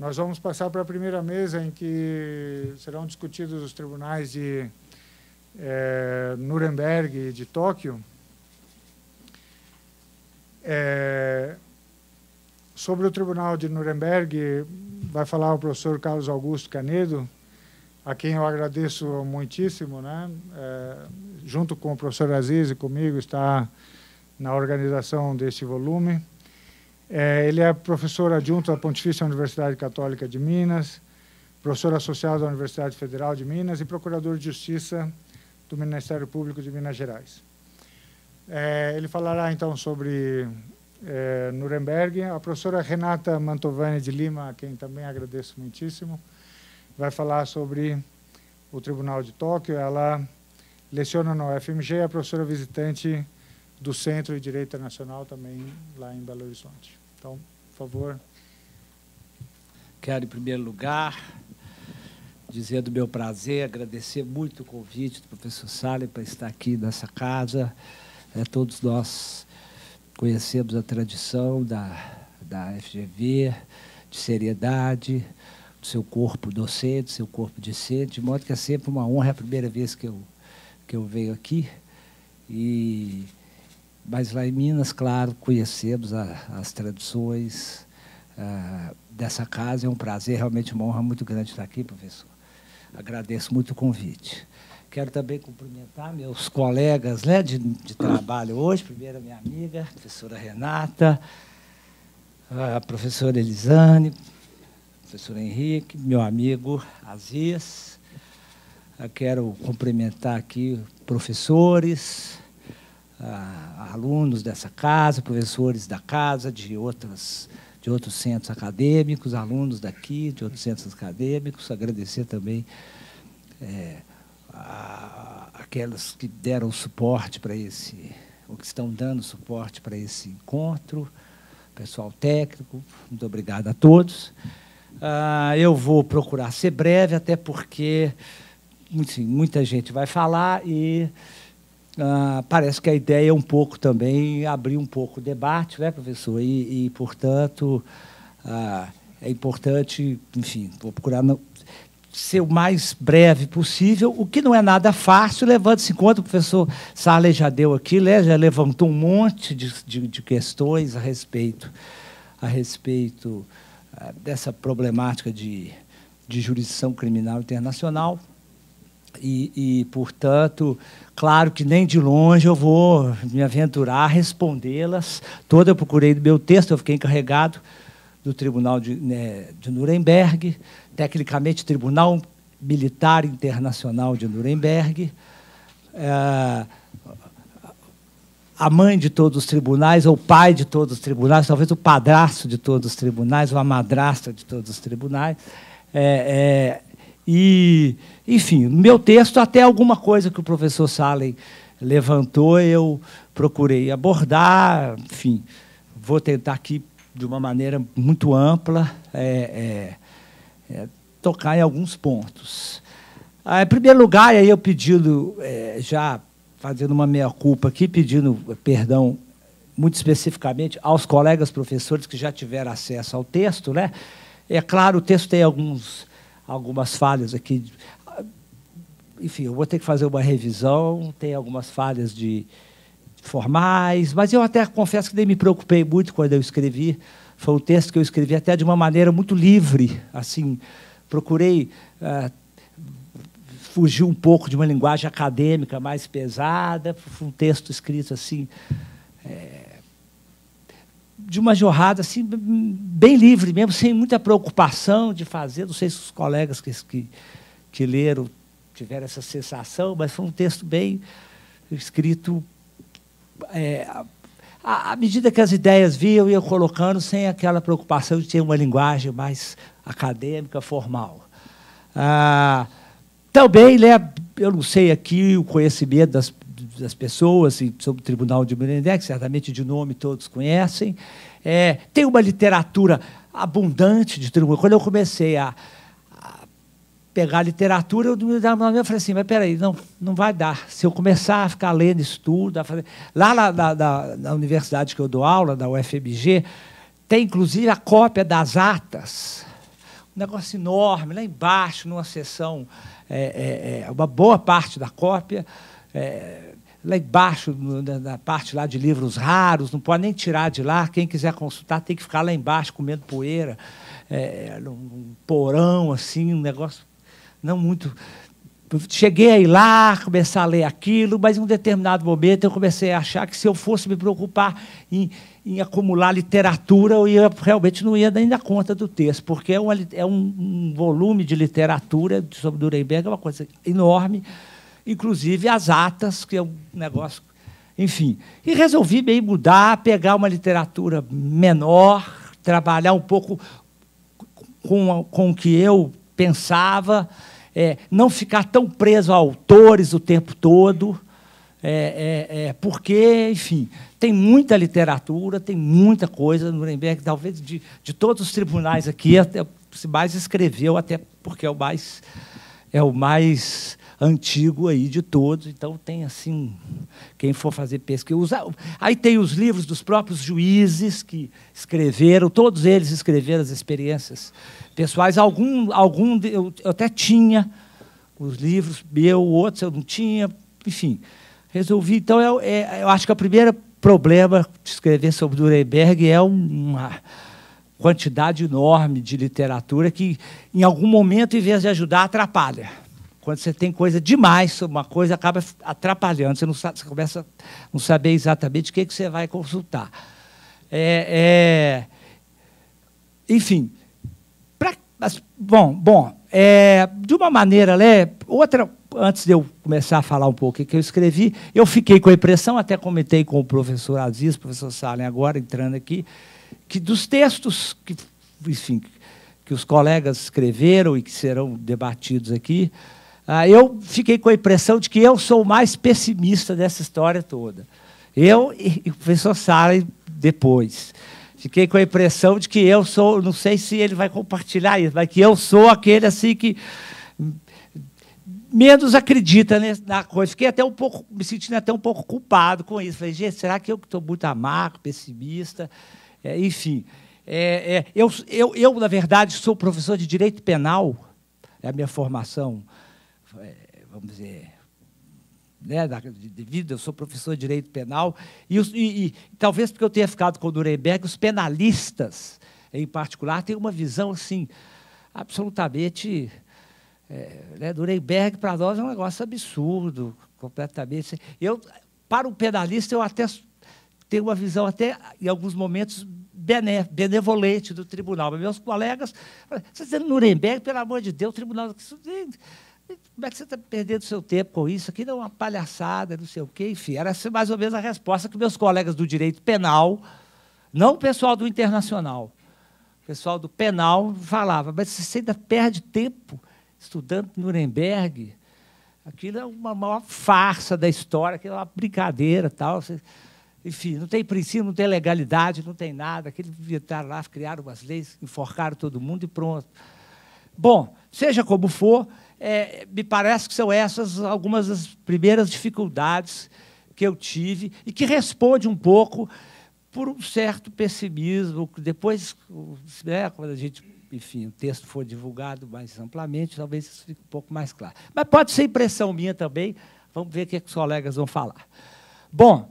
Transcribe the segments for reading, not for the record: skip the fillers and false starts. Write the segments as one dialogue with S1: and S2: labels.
S1: Nós vamos passar para a primeira mesa, em que serão discutidos os tribunais de Nuremberg e de Tóquio. Sobre o Tribunal de Nuremberg, vai falar o professor Carlos Augusto Canedo, a quem eu agradeço muitíssimo, né? Junto com o professor Aziz e comigo, está na organização deste volume. Ele é professor adjunto da Pontifícia Universidade Católica de Minas, professor associado da Universidade Federal de Minas e procurador de Justiça do Ministério Público de Minas Gerais. Ele falará, então, sobre Nuremberg. A professora Renata Mantovani de Lima, a quem também agradeço muitíssimo, vai falar sobre o Tribunal de Tóquio. Ela leciona no UFMG, é a professora visitante do Centro de Direito Internacional, também lá em Belo Horizonte. Então, por favor.
S2: Quero, em primeiro lugar, dizer do meu prazer, agradecer muito o convite do professor Salem para estar aqui nessa casa. Todos nós conhecemos a tradição da FGV, de seriedade, do seu corpo docente, do seu corpo discente, de modo que é sempre uma honra, é a primeira vez que eu venho aqui. Mas lá em Minas, claro, conhecemos as tradições dessa casa. É um prazer, realmente uma honra muito grande estar aqui, professor. Agradeço muito o convite. Quero também cumprimentar meus colegas, né, de trabalho hoje. Primeiro, a minha amiga, a professora Renata, a professora Elisane, o professor Henrique, meu amigo Aziz. Quero cumprimentar aqui professores, alunos dessa casa, professores da casa, de outros centros acadêmicos, alunos daqui, de outros centros acadêmicos. Agradecer também aquelas que deram suporte para ou que estão dando suporte para esse encontro, pessoal técnico. Muito obrigado a todos. Eu vou procurar ser breve, até porque muita gente vai falar e parece que a ideia é um pouco também abrir um pouco o debate, né, professor? Portanto, é importante, enfim, vou procurar ser o mais breve possível, o que não é nada fácil, levando-se em conta, o professor Salem já deu aqui, né, já levantou um monte de questões a respeito dessa problemática de jurisdição criminal internacional. Portanto, claro que nem de longe eu vou me aventurar a respondê-las. Eu procurei no meu texto, eu fiquei encarregado do Tribunal de Nuremberg, tecnicamente Tribunal Militar Internacional de Nuremberg. A mãe de todos os tribunais, ou o pai de todos os tribunais, talvez o padrasto de todos os tribunais, ou a madrasta de todos os tribunais. Enfim, no meu texto, até alguma coisa que o professor Salem levantou, eu procurei abordar. Enfim, vou tentar aqui, de uma maneira muito ampla, tocar em alguns pontos. Em primeiro lugar, aí eu pedindo, já fazendo uma meia-culpa aqui, pedindo perdão muito especificamente aos colegas professores que já tiveram acesso ao texto, né? É claro, o texto tem algumas falhas aqui. Enfim, eu vou ter que fazer uma revisão, tem algumas falhas formais, mas eu até confesso que nem me preocupei muito quando eu escrevi. Foi um texto que eu escrevi até de uma maneira muito livre, assim, procurei fugir um pouco de uma linguagem acadêmica mais pesada. Foi um texto escrito assim, de uma jorrada assim, bem livre mesmo, sem muita preocupação de fazer. Não sei se os colegas que leram tiveram essa sensação, mas foi um texto bem escrito à medida que as ideias vinham, eu ia colocando sem aquela preocupação de ter uma linguagem mais acadêmica, formal. Também, né, eu não sei aqui o conhecimento das pessoas sobre o Tribunal de Nuremberg, certamente de nome todos conhecem. Tem uma literatura abundante de tribunal. Quando eu comecei a pegar a literatura, eu falei assim, mas peraí, não vai dar. Se eu começar a ficar lendo isso tudo, lá na universidade que eu dou aula, da UFMG, tem inclusive a cópia das atas, um negócio enorme, lá embaixo, numa seção, uma boa parte da cópia, lá embaixo, na parte lá de livros raros, não pode nem tirar de lá, quem quiser consultar tem que ficar lá embaixo comendo poeira, num porão, assim, um negócio não muito... Cheguei a ir lá, começar a ler aquilo, mas em um determinado momento eu comecei a achar que se eu fosse me preocupar em acumular literatura, eu realmente não ia nem dar conta do texto, porque é um volume de literatura sobre Nuremberg, é uma coisa enorme, inclusive as atas, que é um negócio... Enfim, e resolvi meio mudar, pegar uma literatura menor, trabalhar um pouco com o que eu pensava, não ficar tão preso a autores o tempo todo, porque, enfim, tem muita literatura, tem muita coisa no Nuremberg, talvez de todos os tribunais aqui, até se mais escreveu, até porque é o mais antigo aí de todos, então tem assim, quem for fazer pesquisa, aí tem os livros dos próprios juízes que escreveram, todos eles escreveram as experiências pessoais, algum eu até tinha os livros, outros eu não tinha, enfim, resolvi, então eu acho que o primeiro problema de escrever sobre Nuremberg é uma quantidade enorme de literatura que, em algum momento, em vez de ajudar, atrapalha. Quando você tem coisa demais sobre uma coisa, acaba atrapalhando. Você começa a não saber exatamente o que você vai consultar. Enfim. De uma maneira, outra, antes de eu começar a falar um pouco o que eu escrevi, eu fiquei com a impressão, até comentei com o professor Aziz, o professor Salem agora, entrando aqui, que dos textos que os colegas escreveram e que serão debatidos aqui, eu fiquei com a impressão de que eu sou o mais pessimista dessa história toda. Eu e o professor Salem depois. Fiquei com a impressão de que eu sou, não sei se ele vai compartilhar isso, mas que eu sou aquele assim que menos acredita na coisa. Fiquei até me sentindo até um pouco culpado com isso. Falei, gente, será que eu estou muito amargo, pessimista? Enfim, eu, na verdade, sou professor de Direito Penal, é a minha formação, vamos dizer, de vida, eu sou professor de Direito Penal, e talvez porque eu tenha ficado com o Nuremberg, os penalistas, em particular, têm uma visão assim, absolutamente... Nuremberg, para nós, é um negócio absurdo, completamente. Para um penalista, eu até tenho uma visão, até, em alguns momentos, benevolente do tribunal. Mas meus colegas, você está dizendo Nuremberg, pelo amor de Deus, o tribunal... Como é que você está perdendo seu tempo com isso? Aqui não é uma palhaçada, não sei o quê. Enfim, era mais ou menos a resposta que meus colegas do direito penal, não o pessoal do internacional, o pessoal do penal falava, mas você ainda perde tempo estudando Nuremberg, aquilo é uma maior farsa da história, aquilo é uma brincadeira, tal. Enfim, não tem princípio, não tem legalidade, não tem nada. Aqueles inventaram lá, criaram umas leis, enforcaram todo mundo e pronto. Bom, seja como for, me parece que são essas algumas das primeiras dificuldades que eu tive e que responde um pouco por um certo pessimismo. Depois, quando a gente... Enfim, o texto for divulgado mais amplamente, talvez isso fique um pouco mais claro. Mas pode ser impressão minha também, vamos ver o que os colegas vão falar. Bom,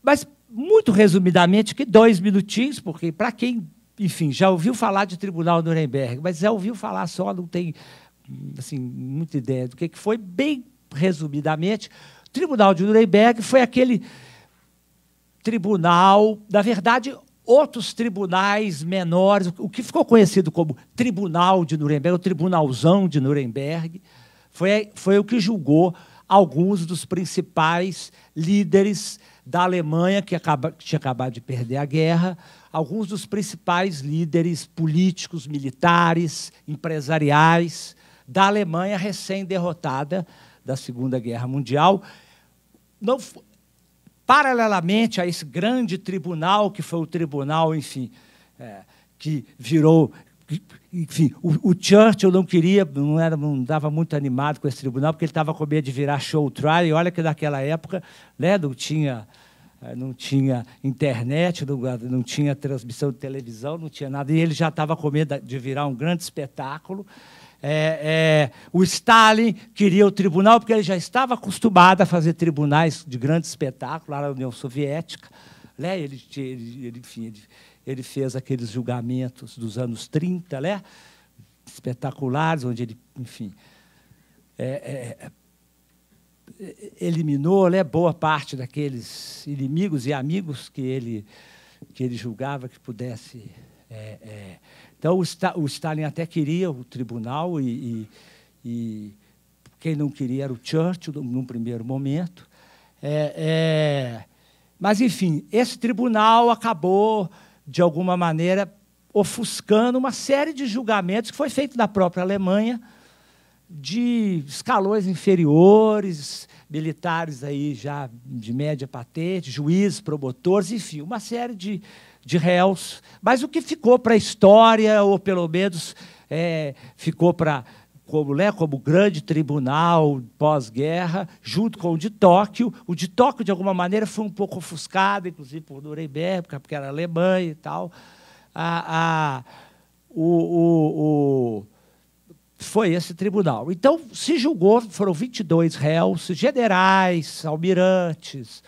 S2: mas, muito resumidamente, que 2 minutinhos, porque, para quem, enfim, já ouviu falar de Tribunal de Nuremberg, mas já ouviu falar só, não tem assim, muita ideia do que foi, bem resumidamente, o Tribunal de Nuremberg foi aquele tribunal, na verdade, outros tribunais menores, o que ficou conhecido como Tribunal de Nuremberg, o Tribunalzão de Nuremberg, foi o que julgou alguns dos principais líderes da Alemanha, que tinha acabado de perder a guerra, alguns dos principais líderes políticos, militares, empresariais da Alemanha recém-derrotada da Segunda Guerra Mundial, paralelamente a esse grande tribunal, que foi o tribunal, enfim, que virou... Enfim, o Churchill não queria, não estava muito animado com esse tribunal, porque ele estava com medo de virar show trial, e olha que naquela época, né, não tinha internet, não tinha transmissão de televisão, não tinha nada, e ele já estava com medo de virar um grande espetáculo. O Stalin queria o tribunal, porque ele já estava acostumado a fazer tribunais de grande espetáculo lá na União Soviética, né? Ele fez aqueles julgamentos dos anos 30, né? Espetaculares, onde ele, enfim, eliminou, né, boa parte daqueles inimigos e amigos que ele julgava que pudesse... Então, o Stalin até queria o tribunal, e quem não queria era o Churchill, num primeiro momento. Mas, enfim, esse tribunal acabou, de alguma maneira, ofuscando uma série de julgamentos que foi feito na própria Alemanha, de escalões inferiores, militares aí já de média patente, juízes, promotores, enfim, uma série de réus. Mas o que ficou para a história, ou pelo menos ficou como grande tribunal pós-guerra, junto com o de Tóquio. O de Tóquio, de alguma maneira, foi um pouco ofuscado, inclusive por Nuremberg, porque era Alemanha e tal. Foi esse tribunal. Então, se julgou, foram 22 réus, generais, almirantes,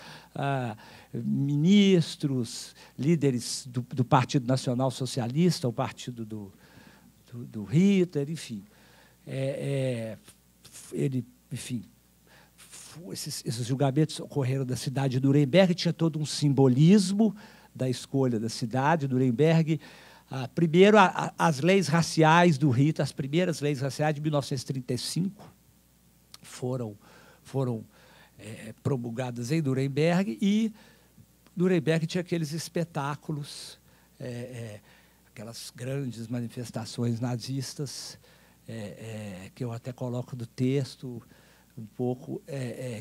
S2: ministros, líderes do Partido Nacional Socialista, o partido do Hitler, enfim. Esses julgamentos ocorreram na cidade de Nuremberg, tinha todo um simbolismo da escolha da cidade. Nuremberg, primeiro, as leis raciais do Hitler, as primeiras leis raciais de 1935 foram promulgadas em Nuremberg, e Nuremberg tinha aqueles espetáculos, aquelas grandes manifestações nazistas, que eu até coloco no texto um pouco,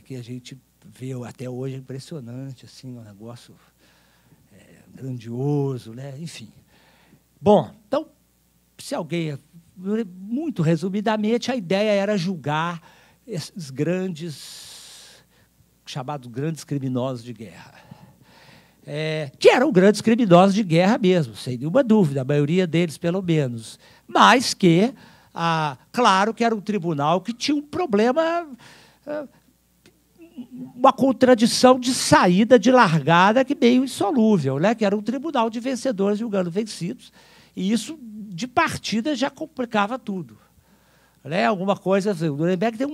S2: que a gente vê até hoje, impressionante, assim, um negócio grandioso, né? Enfim. Bom, então, se alguém... Muito resumidamente, a ideia era julgar esses chamados grandes criminosos de guerra. Que eram grandes criminosos de guerra mesmo, sem nenhuma dúvida, a maioria deles, pelo menos. Mas que, claro que era um tribunal que tinha um problema, uma contradição de saída, de largada, que meio insolúvel, né? Que era um tribunal de vencedores julgando vencidos, e isso, de partida, já complicava tudo. Né? Alguma coisa... O Nuremberg tem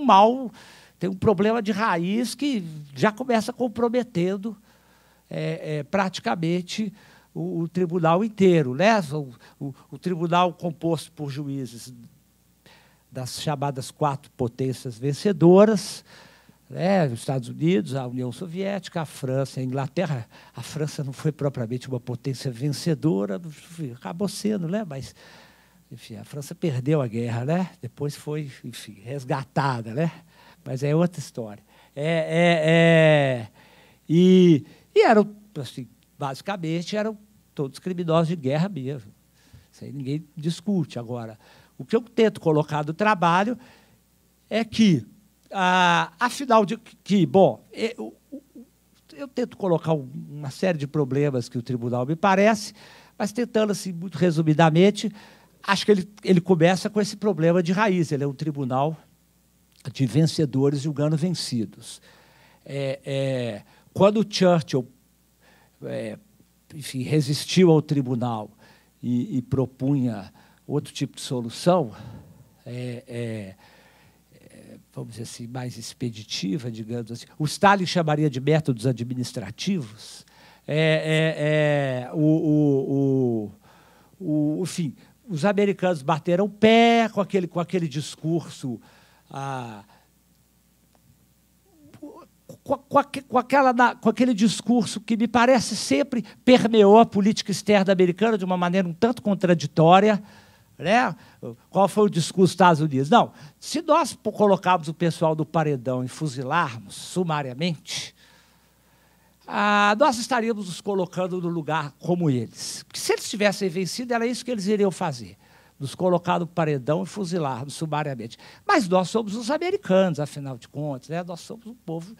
S2: um problema de raiz que já começa comprometendo praticamente o tribunal inteiro. Né? O tribunal composto por juízes das chamadas 4 potências vencedoras, né? Os Estados Unidos, a União Soviética, a França, a Inglaterra. A França não foi propriamente uma potência vencedora, acabou sendo, né? Mas, enfim, a França perdeu a guerra, né? Depois foi, enfim, resgatada, né? Mas é outra história. E eram, assim, basicamente, eram todos criminosos de guerra mesmo. Isso aí ninguém discute. Agora, o que eu tento colocar no trabalho é que, afinal de que, bom, eu tento colocar uma série de problemas que o tribunal me parece, mas tentando, assim, muito resumidamente, acho que ele começa com esse problema de raiz. Ele é um tribunal de vencedores julgando vencidos. Quando o Churchill, enfim, resistiu ao tribunal e propunha outro tipo de solução, vamos dizer assim, mais expeditiva, digamos assim. O Stalin chamaria de métodos administrativos. Enfim, os americanos bateram o pé com aquele discurso, com aquele discurso que me parece sempre permeou a política externa americana de uma maneira um tanto contraditória. Né? Qual foi o discurso dos Estados Unidos? Não, se nós colocarmos o pessoal do paredão e fuzilarmos sumariamente, nós estaríamos nos colocando no lugar como eles. Porque se eles tivessem vencido, era isso que eles iriam fazer. Nos colocar no paredão e fuzilar sumariamente. Mas nós somos os americanos, afinal de contas, né? Nós somos um povo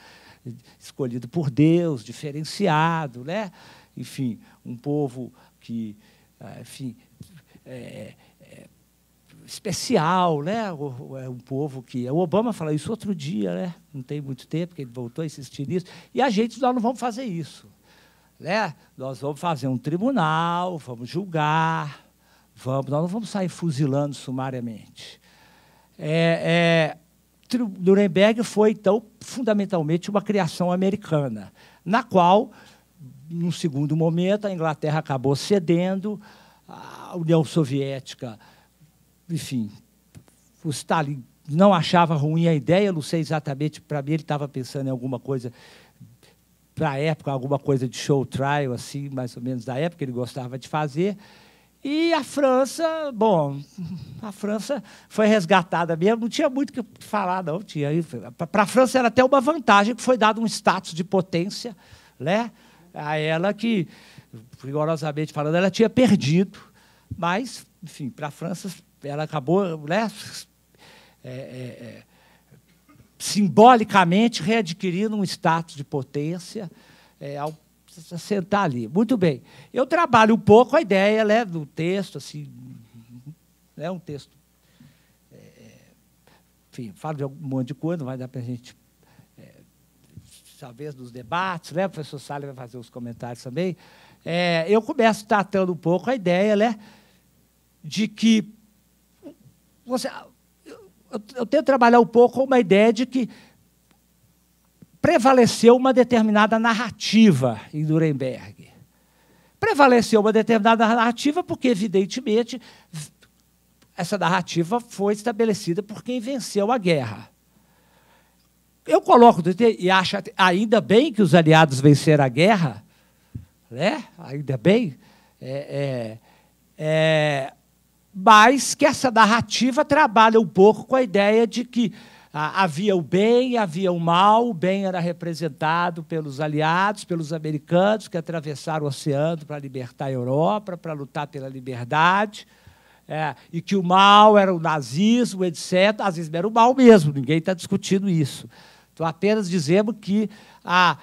S2: escolhido por Deus, diferenciado, né? Enfim, um povo que, enfim, especial, né? É um povo que... O Obama falou isso outro dia, né? Não tem muito tempo que ele voltou a insistir nisso. E a gente, nós não vamos fazer isso, né? Nós vamos fazer um tribunal, vamos julgar, nós não vamos sair fuzilando sumariamente. Nuremberg foi, então, fundamentalmente uma criação americana, na qual, num segundo momento, a Inglaterra acabou cedendo, a União Soviética, enfim, o Stalin não achava ruim a ideia, não sei exatamente, para mim ele estava pensando em alguma coisa, para a época, alguma coisa de show trial, assim, mais ou menos da época, ele gostava de fazer. E a França, bom, a França foi resgatada mesmo, não tinha muito o que falar, não. Para a França era até uma vantagem que foi dado um status de potência, né, a ela que, rigorosamente falando, ela tinha perdido, mas, enfim, para a França, ela acabou, né, simbolicamente readquirindo um status de potência ao sentar ali. Muito bem. Eu trabalho um pouco a ideia, né, do texto, assim, é um texto, enfim, falo de um monte de coisa, não vai dar para a gente, talvez, nos debates, né, o professor Salles vai fazer os comentários também. Eu começo tratando um pouco a ideia, né, de que eu tento trabalhar um pouco com uma ideia de que prevaleceu uma determinada narrativa em Nuremberg. Prevaleceu uma determinada narrativa porque, evidentemente, essa narrativa foi estabelecida por quem venceu a guerra. Eu coloco, e acho ainda bem que os aliados venceram a guerra, né? Ainda bem, mas que essa narrativa trabalha um pouco com a ideia de que havia o bem, havia o mal. O bem era representado pelos aliados, pelos americanos, que atravessaram o oceano para libertar a Europa, para lutar pela liberdade, e que o mal era o nazismo, etc. Às vezes era o mal mesmo, ninguém está discutindo isso. Então, apenas dizemos que a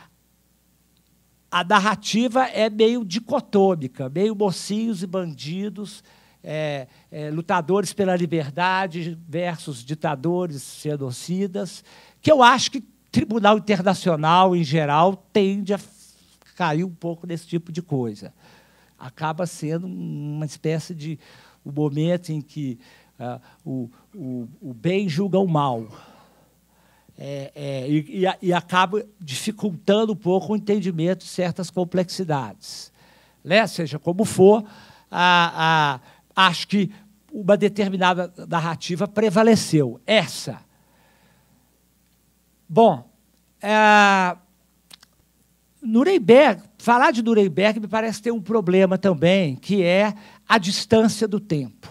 S2: narrativa é meio dicotômica, meio mocinhos e bandidos, lutadores pela liberdade versus ditadores genocidas, que eu acho que o Tribunal Internacional, em geral, tende a cair um pouco nesse tipo de coisa. Acaba sendo uma espécie de um momento em que o bem julga o mal. E acaba dificultando um pouco o entendimento de certas complexidades. Né? Seja como for, acho que uma determinada narrativa prevaleceu. Essa. Bom, Nuremberg, falar de Nuremberg me parece ter um problema também, que é a distância do tempo.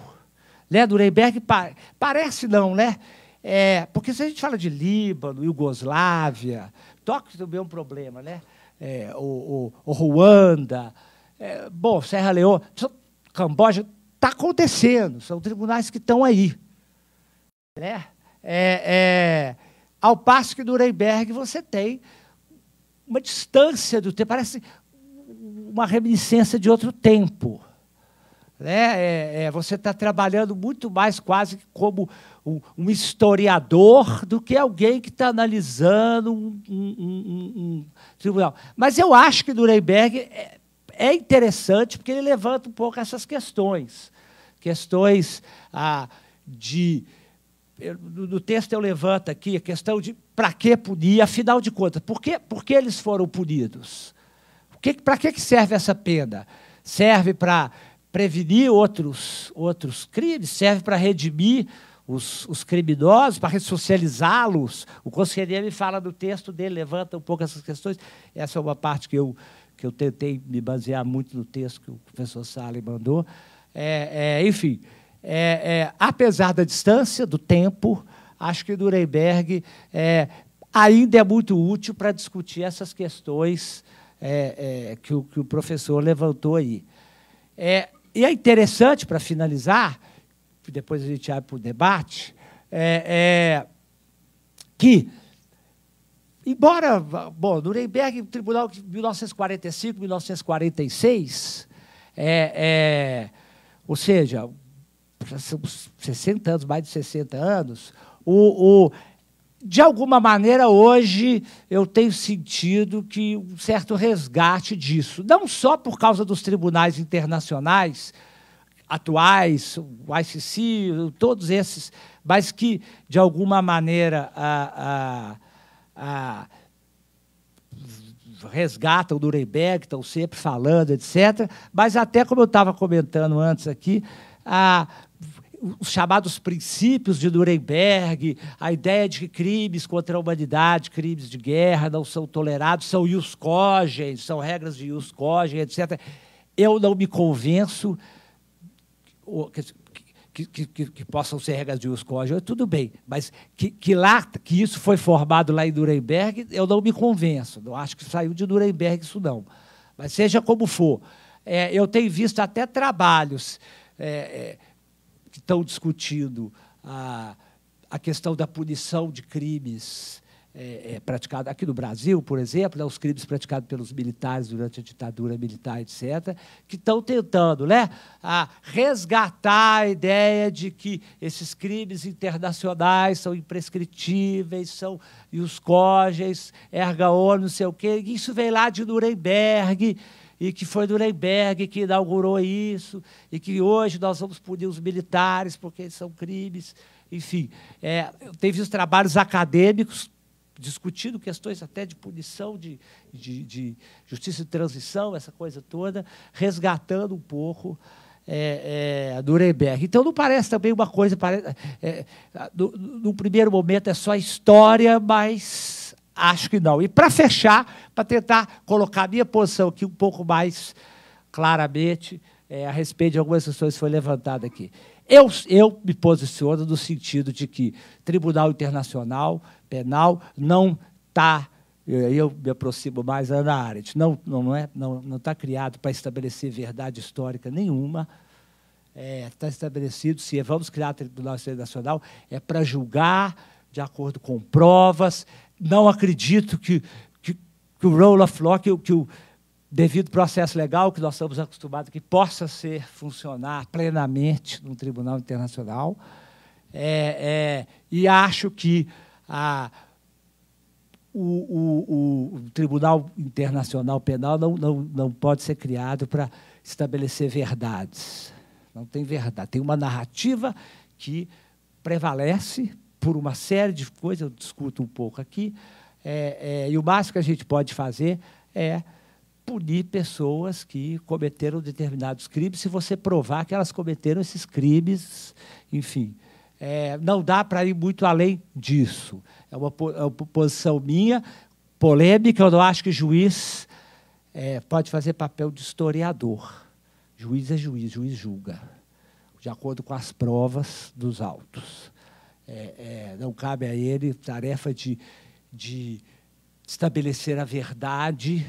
S2: Né? Nuremberg parece não, né? Porque se a gente fala de Líbano, Iugoslávia, Tóquio também é um problema, né? O Ruanda, bom, Serra Leoa, Camboja, está acontecendo, são tribunais que estão aí. Né? Ao passo que em Nuremberg você tem uma distância do tempo, parece uma reminiscência de outro tempo. Né? Você está trabalhando muito mais quase como um historiador do que alguém que está analisando um tribunal. Mas eu acho que Nuremberg é interessante porque ele levanta um pouco essas questões. Questões no texto eu levanto aqui a questão de para que punir, afinal de contas, por que eles foram punidos? Para que serve essa pena? Serve para prevenir outros crimes? Serve para redimir os criminosos, para ressocializá-los? O conselheiro me fala do texto dele, levanta um pouco essas questões. Essa é uma parte que eu tentei me basear muito no texto que o professor Salles mandou. Enfim, apesar da distância, do tempo, acho que Nuremberg ainda é muito útil para discutir essas questões que o professor levantou aí. E é interessante, para finalizar, depois a gente abre para o debate, que, embora, bom, Nuremberg, Tribunal de 1945, 1946, ou seja, 60 anos, mais de 60 anos, de alguma maneira, hoje, eu tenho sentido que um certo resgate disso, não só por causa dos tribunais internacionais atuais, o ICC, todos esses, mas que, de alguma maneira, resgatam o Nuremberg, estão sempre falando, etc. Mas até, como eu estava comentando antes aqui, os chamados princípios de Nuremberg, a ideia de que crimes contra a humanidade, crimes de guerra não são tolerados, são ius cogens, são regras de ius cogens, etc. Eu não me convenço que possam ser regras de ius cogens, tudo bem, mas que isso foi formado lá em Nuremberg, eu não me convenço, não acho que saiu de Nuremberg isso não. Mas seja como for, eu tenho visto até trabalhos que estão discutindo a questão da punição de crimes praticados aqui no Brasil, por exemplo, os crimes praticados pelos militares durante a ditadura militar, etc., que estão tentando, né, resgatar a ideia de que esses crimes internacionais são imprescritíveis, são ius cogens, erga omnes, não sei o quê. Isso vem lá de Nuremberg, e que foi Nuremberg que inaugurou isso, e que hoje nós vamos punir os militares porque são crimes. Enfim, eu tenho visto trabalhos acadêmicos discutindo questões até de punição, de justiça de transição, essa coisa toda, resgatando um pouco a Nuremberg. Então, não parece também uma coisa... no primeiro momento é só história, mas acho que não. E, para fechar, para tentar colocar a minha posição aqui um pouco mais claramente a respeito de algumas questões que foram levantadas aqui. Eu me posiciono no sentido de que Tribunal Internacional Penal não está, eu me aproximo mais da Hannah Arendt, não está criado para estabelecer verdade histórica nenhuma, está estabelecido, se vamos criar Tribunal Internacional, é para julgar de acordo com provas. Não acredito que o rule of law, que o devido processo legal que nós estamos acostumados, que possa funcionar plenamente no Tribunal Internacional. E acho que o Tribunal Internacional Penal não pode ser criado para estabelecer verdades. Não tem verdade. Tem uma narrativa que prevalece por uma série de coisas, eu discuto um pouco aqui, e o máximo que a gente pode fazer é punir pessoas que cometeram determinados crimes, se você provar que elas cometeram esses crimes, enfim. Não dá para ir muito além disso. É uma posição minha, polêmica. Eu não acho que juiz pode fazer papel de historiador. Juiz é juiz, juiz julga, de acordo com as provas dos autos. Não cabe a ele tarefa de estabelecer a verdade,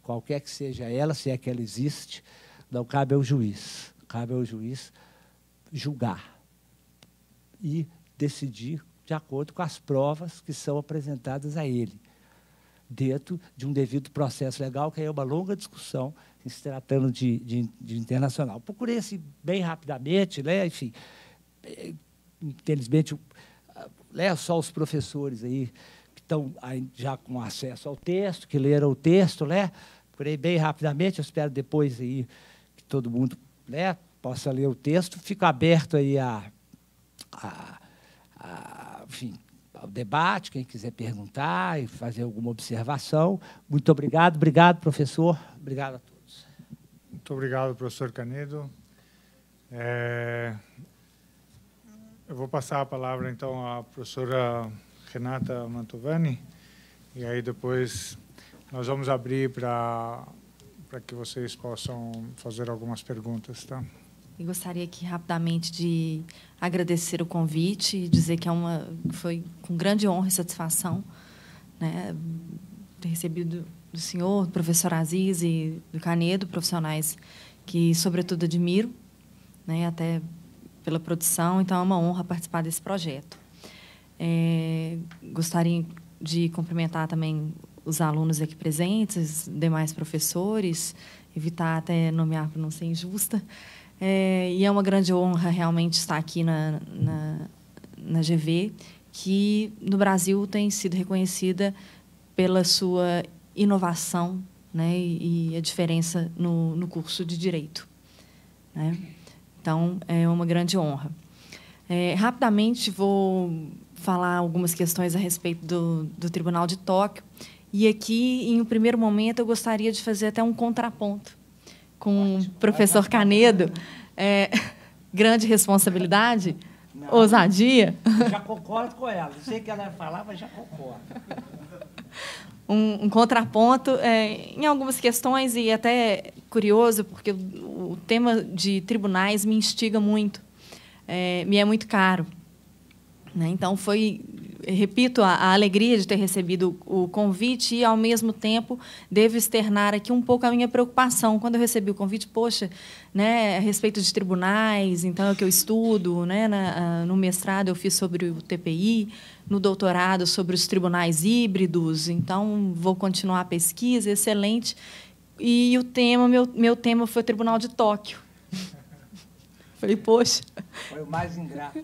S2: qualquer que seja ela, se é que ela existe, não cabe ao juiz. Cabe ao juiz julgar e decidir de acordo com as provas que são apresentadas a ele, dentro de um devido processo legal, que é uma longa discussão, se tratando de internacional. Procurei, assim, bem rapidamente, né? Enfim, infelizmente, só os professores aí que estão já com acesso ao texto, que leram o texto, procurei bem rapidamente, eu espero depois aí que todo mundo possa ler o texto. Fico aberto aí enfim, ao debate, quem quiser perguntar e fazer alguma observação. Muito obrigado. Obrigado, professor. Obrigado a todos.
S1: Muito obrigado, professor Canedo. Eu vou passar a palavra, então, à professora Renata Mantovani, e aí depois nós vamos abrir para que vocês possam fazer algumas perguntas, tá?
S3: Eu gostaria aqui rapidamente de agradecer o convite e dizer que foi com grande honra e satisfação, né, ter recebido do senhor, do professor Aziz e do Canedo, profissionais que, sobretudo, admiro, né, até pela produção, então é uma honra participar desse projeto. Gostaria de cumprimentar também os alunos aqui presentes, demais professores, evitar até nomear para não ser injusta. E é uma grande honra realmente estar aqui na GV, que no Brasil tem sido reconhecida pela sua inovação, né, e a diferença no curso de Direito, né? Então, é uma grande honra. Rapidamente, vou falar algumas questões a respeito do Tribunal de Tóquio. E aqui, em um primeiro momento, eu gostaria de fazer até um contraponto com o professor Canedo. Grande responsabilidade, não, ousadia.
S2: Eu já concordo com ela. Não sei o que ela ia falar, mas já concordo.
S3: Um contraponto em algumas questões, e até curioso, porque o tema de tribunais me instiga muito, me é muito caro, né? Então, repito, a alegria de ter recebido o convite e, ao mesmo tempo, devo externar aqui um pouco a minha preocupação. Quando eu recebi o convite, poxa, né, a respeito de tribunais, então, é o que eu estudo, né, no mestrado eu fiz sobre o TPI, no doutorado sobre os tribunais híbridos, então, vou continuar a pesquisa, excelente. E o tema, meu tema foi o Tribunal de Tóquio. Falei, poxa...
S2: Foi o mais ingrato.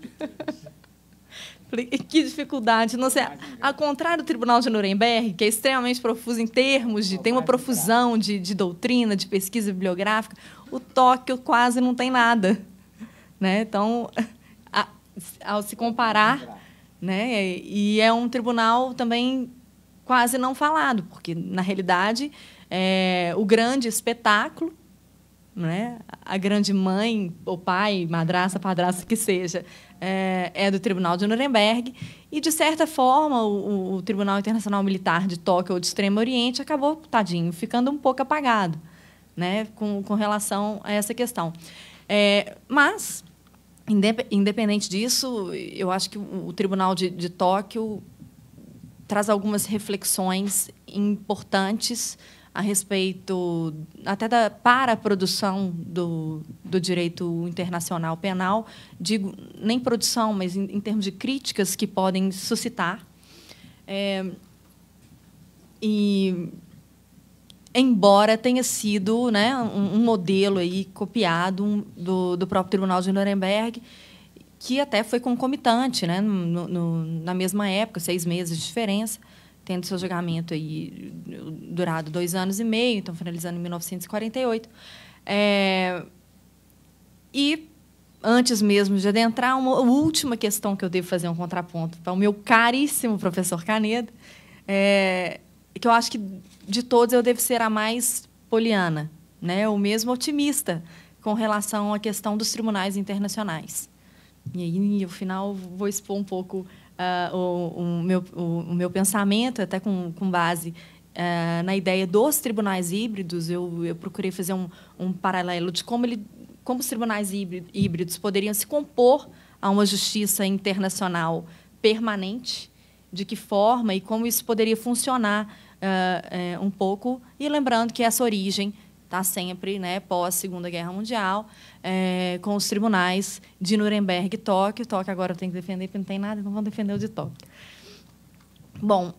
S3: Falei, que dificuldade. Não sei, ao contrário do Tribunal de Nuremberg, que é extremamente profuso em termos de... Tem uma profusão de doutrina, de pesquisa bibliográfica, o Tóquio quase não tem nada, né? Então, ao se comparar... Né, e é um tribunal também quase não falado, porque, na realidade, o grande espetáculo, né, a grande mãe, ou pai, madrasta, padrasta, que seja, é do Tribunal de Nuremberg, e, de certa forma, o Tribunal Internacional Militar de Tóquio ou de Extremo Oriente acabou, tadinho, ficando um pouco apagado, né, com relação a essa questão. Mas, independente disso, eu acho que o Tribunal de Tóquio traz algumas reflexões importantes a respeito até para a produção do direito internacional penal, digo, nem produção, mas em termos de críticas que podem suscitar. E, embora tenha sido, né, um modelo aí copiado do próprio Tribunal de Nuremberg, que até foi concomitante, né, na mesma época, 6 meses de diferença, tendo seu julgamento aí durado 2 anos e meio, então finalizando em 1948. E, antes mesmo de adentrar, uma última questão que eu devo fazer um contraponto para o meu caríssimo professor Canedo, que eu acho que, de todos, eu devo ser a mais poliana, né, ou mesmo otimista com relação à questão dos tribunais internacionais. E aí, no final, vou expor um pouco o meu pensamento, até com base na ideia dos tribunais híbridos. Eu procurei fazer um paralelo de como os tribunais híbridos poderiam se compor a uma justiça internacional permanente, de que forma e como isso poderia funcionar um pouco, e lembrando que essa origem está sempre, né, pós-Segunda Guerra Mundial, com os tribunais de Nuremberg e Tóquio. Tóquio agora tem que defender, porque não tem nada, então vão defender o de Tóquio. Bom,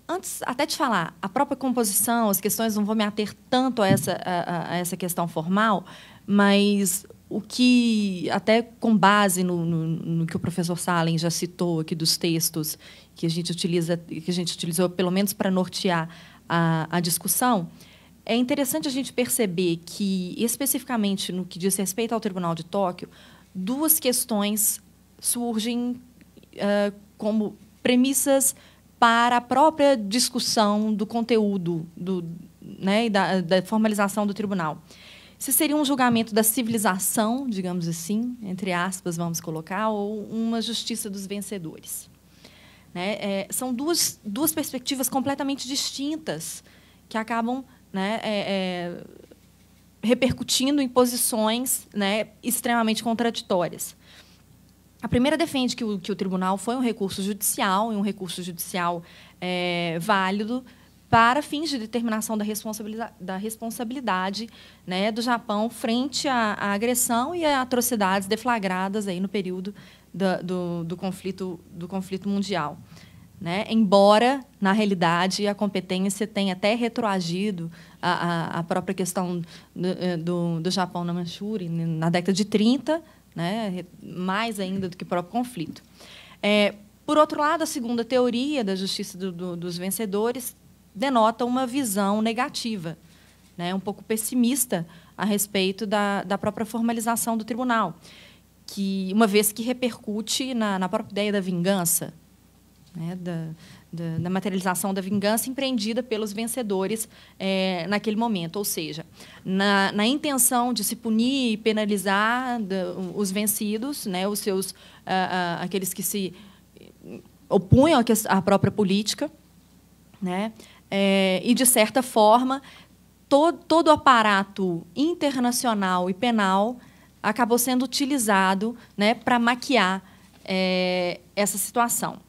S3: antes até de falar a própria composição, as questões, não vou me ater tanto a essa questão formal, mas o que, até com base no que o professor Salem já citou aqui dos textos que a gente utilizou, pelo menos para nortear a discussão, é interessante a gente perceber que, especificamente no que diz respeito ao Tribunal de Tóquio, 2 questões surgem como premissas para a própria discussão do conteúdo né, e da formalização do tribunal. Se seria um julgamento da civilização, digamos assim, entre aspas, vamos colocar, ou uma justiça dos vencedores. Né? São duas perspectivas completamente distintas que acabam, né, repercutindo em posições, né, extremamente contraditórias. A primeira defende que o tribunal foi um recurso judicial, e um recurso judicial válido para fins de determinação da responsabilidade, né, do Japão frente à agressão e a atrocidades deflagradas aí no período do conflito mundial. Né? Embora, na realidade, a competência tenha até retroagido a própria questão do Japão na Manchúria, na década de 30, né? Mais ainda do que o próprio conflito. Por outro lado, a segunda teoria da justiça dos vencedores denota uma visão negativa, né? Um pouco pessimista a respeito da própria formalização do tribunal, que, uma vez que repercute na própria ideia da vingança, né, da materialização da vingança empreendida pelos vencedores naquele momento, ou seja, na intenção de se punir e penalizar os vencidos, né, os seus aqueles que se opunham à própria política, né, e, de certa forma, todo o aparato internacional e penal acabou sendo utilizado, né, para maquiar essa situação.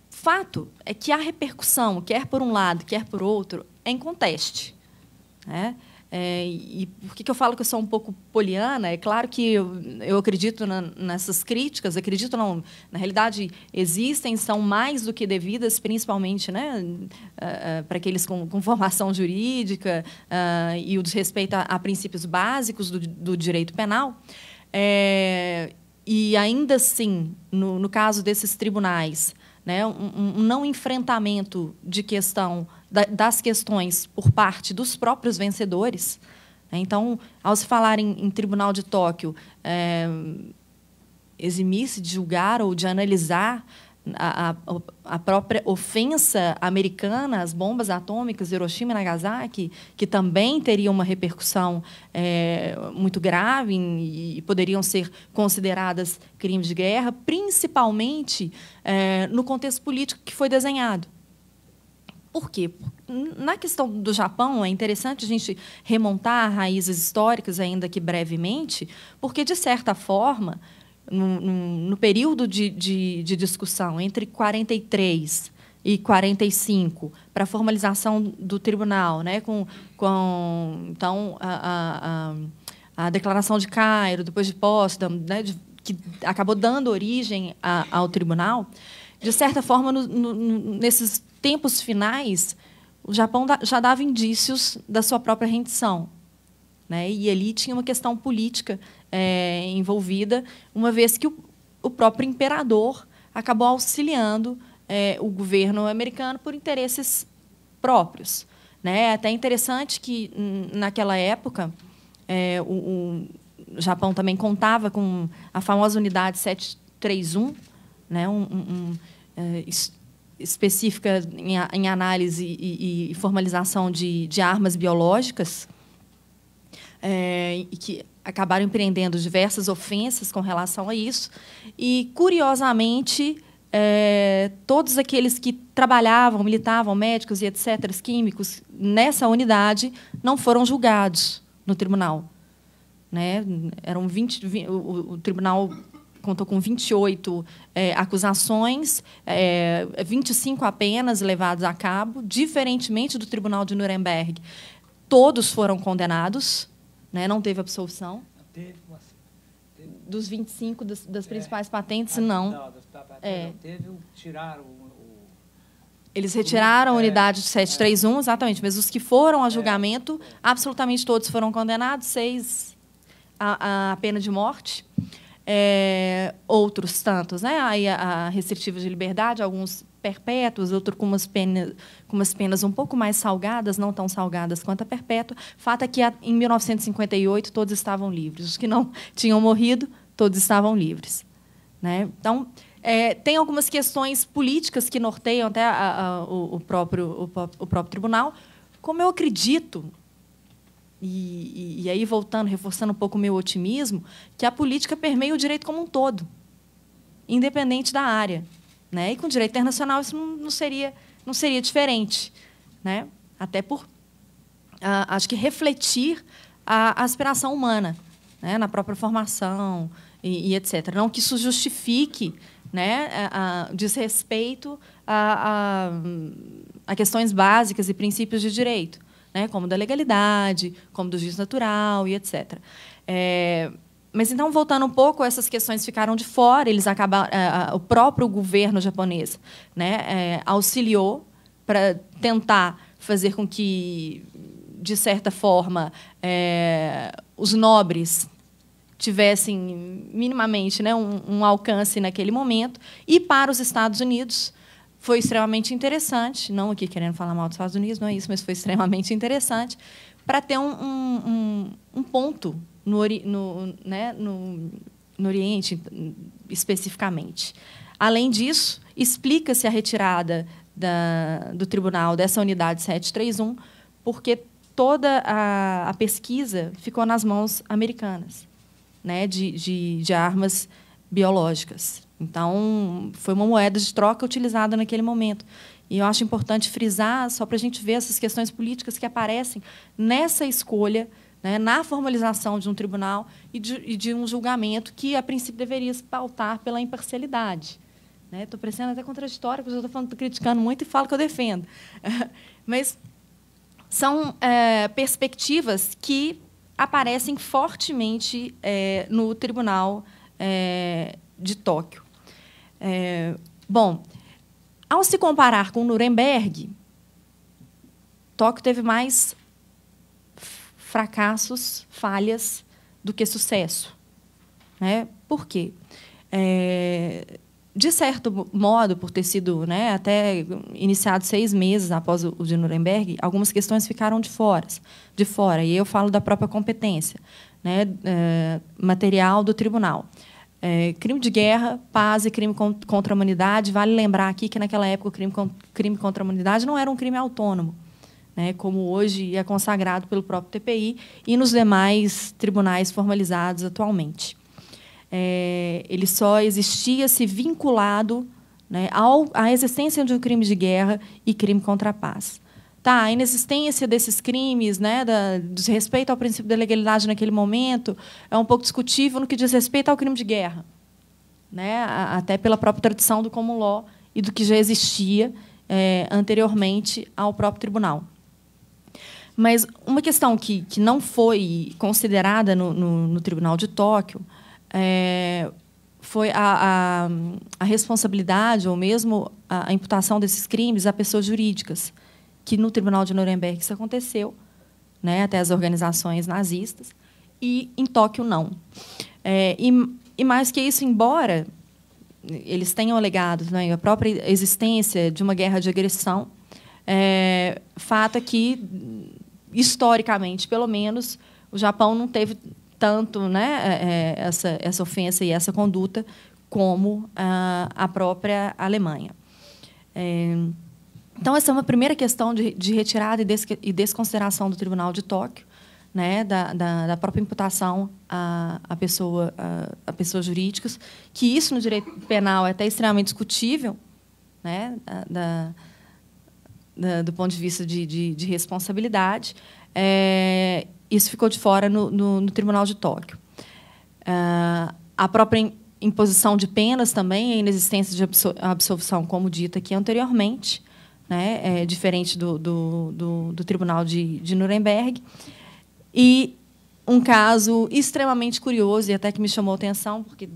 S3: Fato é que a repercussão, quer por um lado, quer por outro, é inconteste. Né? E por que eu falo que eu sou um pouco poliana? É claro que eu acredito nessas críticas, acredito não, na realidade existem, são mais do que devidas, principalmente, né, para aqueles com formação jurídica e o desrespeito a princípios básicos do direito penal. E ainda assim, no caso desses tribunais, né, um não enfrentamento de das questões por parte dos próprios vencedores. Então, ao se falar em Tribunal de Tóquio, eximir-se de julgar ou de analisar a própria ofensa americana, as bombas atômicas de Hiroshima e Nagasaki, que também teriam uma repercussão muito grave e poderiam ser consideradas crimes de guerra, principalmente no contexto político que foi desenhado. Por quê? Na questão do Japão, é interessante a gente remontar raízes históricas, ainda que brevemente, porque, de certa forma, no período de discussão entre 43 e 45, para a formalização do tribunal, né, então, a Declaração de Cairo, depois de Potsdam, né, que acabou dando origem ao tribunal, de certa forma, nesses tempos finais, o Japão já dava indícios da sua própria rendição. Né? E ali tinha uma questão política envolvida, uma vez que o próprio imperador acabou auxiliando o governo americano por interesses próprios. Né? É até interessante que, naquela época, o Japão também contava com a famosa unidade 731, né? Específica em análise e formalização de armas biológicas, e que acabaram empreendendo diversas ofensas com relação a isso. E, curiosamente, todos aqueles que trabalhavam, militavam, médicos e etc., químicos, nessa unidade, não foram julgados no tribunal. Né? Eram o tribunal contou com 28 acusações, 25 apenas levados a cabo, diferentemente do Tribunal de Nuremberg. Todos foram condenados, né? Não teve absolvição. Dos 25 das principais patentes, não.
S2: Não teve, tiraram
S3: Eles retiraram a unidade 731, exatamente, mas os que foram a julgamento, absolutamente todos foram condenados, 6 a pena de morte. Outros tantos, né? Aí a restritiva de liberdade, alguns perpétuos, outros com umas penas um pouco mais salgadas, não tão salgadas quanto a perpétua. Fato é que, em 1958, todos estavam livres. Os que não tinham morrido, todos estavam livres. Né? Então, tem algumas questões políticas que norteiam até o próprio tribunal. Como eu acredito, e aí, voltando, reforçando um pouco o meu otimismo, que a política permeia o direito como um todo, independente da área. Né? E, com o direito internacional, isso não seria diferente. Né? Até por, acho que, refletir a aspiração humana, né? Na própria formação e etc. Não que isso justifique, né, desrespeito a questões básicas e princípios de direito, né, como da legalidade, como do juiz natural e etc. Mas, então, voltando um pouco, essas questões ficaram de fora, eles acabaram, o próprio governo japonês, né, auxiliou para tentar fazer com que, de certa forma, os nobres tivessem minimamente, né, um alcance naquele momento. E, para os Estados Unidos, foi extremamente interessante, não aqui querendo falar mal dos Estados Unidos, não é isso, mas foi extremamente interessante, para ter um ponto no Oriente, especificamente. Além disso, explica-se a retirada do tribunal dessa unidade 731, porque toda a pesquisa ficou nas mãos americanas, né, de armas biológicas. Então, foi uma moeda de troca utilizada naquele momento. E eu acho importante frisar, só para a gente ver essas questões políticas que aparecem nessa escolha, né, na formalização de um tribunal e de um julgamento que, a princípio, deveria se pautar pela imparcialidade. Estou parecendo até contraditória, porque eu estou criticando muito e falo que eu defendo. Mas são perspectivas que aparecem fortemente no Tribunal de Tóquio. Bom, ao se comparar com Nuremberg, Tóquio teve mais fracassos, falhas, do que sucesso. Né? Por quê? De certo modo, por ter sido, né, até iniciado 6 meses após o de Nuremberg, algumas questões ficaram de fora, e eu falo da própria competência, né, material do tribunal. Crime de guerra, paz e crime contra a humanidade. Vale lembrar aqui que, naquela época, o crime contra a humanidade não era um crime autônomo, né, como hoje é consagrado pelo próprio TPI e nos demais tribunais formalizados atualmente. Ele só existia se vinculado, né, à existência de um crime de guerra e crime contra a paz. A inexistência desses crimes, né, desrespeito ao princípio da legalidade naquele momento, é um pouco discutível no que diz respeito ao crime de guerra, né, até pela própria tradição do common law e do que já existia anteriormente ao próprio tribunal. Mas uma questão que não foi considerada no Tribunal de Tóquio foi a responsabilidade, ou mesmo a imputação desses crimes a pessoas jurídicas, que no Tribunal de Nuremberg isso aconteceu, né, até as organizações nazistas, e em Tóquio não. E mais que isso, embora eles tenham alegado, né, a própria existência de uma guerra de agressão, fato é que, historicamente, pelo menos, o Japão não teve tanto, né, essa ofensa e essa conduta como a própria Alemanha. Então, essa é uma primeira questão de retirada e desconsideração do Tribunal de Tóquio, né, da própria imputação a pessoas jurídicas, que isso, no direito penal, é até extremamente discutível, né, do ponto de vista de responsabilidade. Isso ficou de fora no Tribunal de Tóquio. A própria imposição de penas também, a inexistência de absolvição, como dito aqui anteriormente, né, diferente do Tribunal de Nuremberg. E um caso extremamente curioso, e até que me chamou a atenção, porque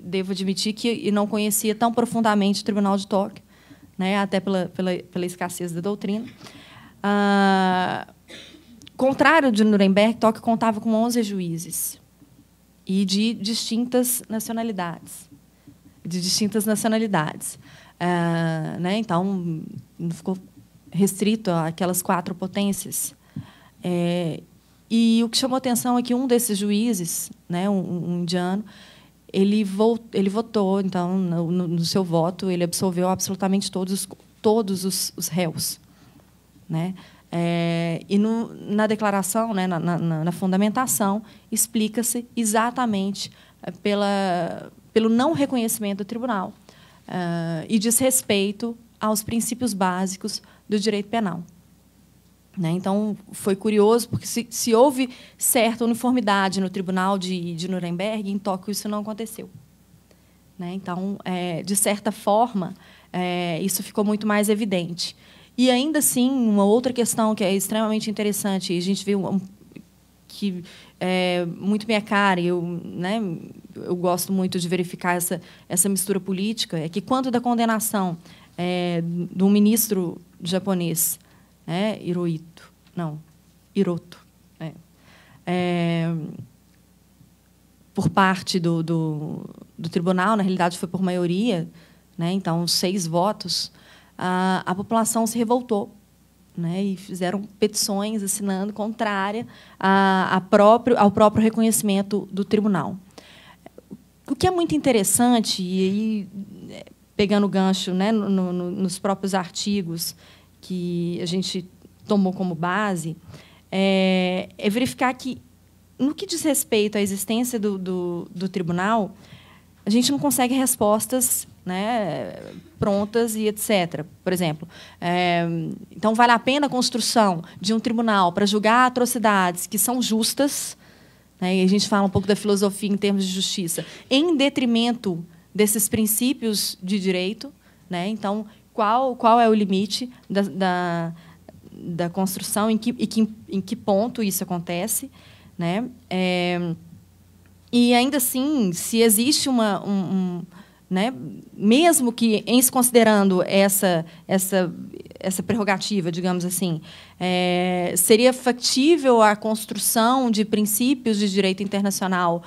S3: devo admitir que não conhecia tão profundamente o Tribunal de Tóquio, né, até pela escassez da doutrina. Contrário de Nuremberg, Tóquio contava com 11 juízes e de distintas nacionalidades. Né? Então, não ficou restrito àquelas 4 potências. E o que chamou atenção é que um desses juízes, né, um indiano, ele votou, então, no seu voto, ele absolveu absolutamente todos os réus, né? E na declaração, né, na fundamentação, explica-se exatamente pelo não reconhecimento do tribunal e desrespeito aos princípios básicos do direito penal. Né? Então, foi curioso, porque se houve certa uniformidade no Tribunal de Nuremberg, em Tóquio isso não aconteceu. né? Então, de certa forma, isso ficou muito mais evidente. E, ainda assim, uma outra questão que é extremamente interessante, e a gente viu que é muito minha cara, e eu gosto muito de verificar essa mistura política, é que, quando da condenação do ministro japonês, Hiroto, por parte do tribunal, na realidade foi por maioria, né? Então 6 votos, a população se revoltou, né? E fizeram petições assinando contrária ao próprio reconhecimento do tribunal. O que é muito interessante, e aí, pegando o gancho, né, nos próprios artigos que a gente tomou como base, é verificar que, no que diz respeito à existência do tribunal, a gente não consegue respostas, né, prontas e etc. Por exemplo, então, vale a pena a construção de um tribunal para julgar atrocidades que são justas, né, e a gente fala um pouco da filosofia em termos de justiça, em detrimento desses princípios de direito, né? Então, qual é o limite da construção, em que ponto isso acontece, né? E, ainda assim, se existe né, mesmo que, em se considerando essa prerrogativa, digamos assim, seria factível a construção de princípios de direito internacional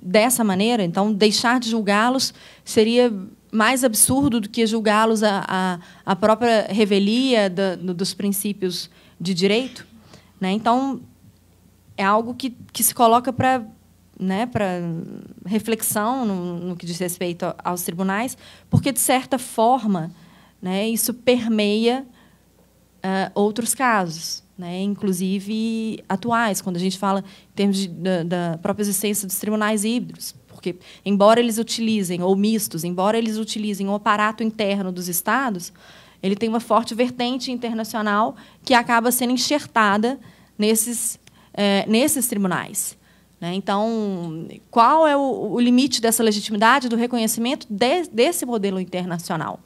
S3: dessa maneira? Então, deixar de julgá-los seria mais absurdo do que julgá-los a própria revelia dos princípios de direito, né? Então, é algo que se coloca para reflexão no que diz respeito aos tribunais, porque, de certa forma, né, isso permeia outros casos, né, inclusive atuais, quando a gente fala em termos da própria existência dos tribunais híbridos, porque, embora eles utilizem, ou mistos, embora eles utilizem o aparato interno dos Estados, ele tem uma forte vertente internacional que acaba sendo enxertada nesses tribunais. Então, qual é o limite dessa legitimidade do reconhecimento desse modelo internacional?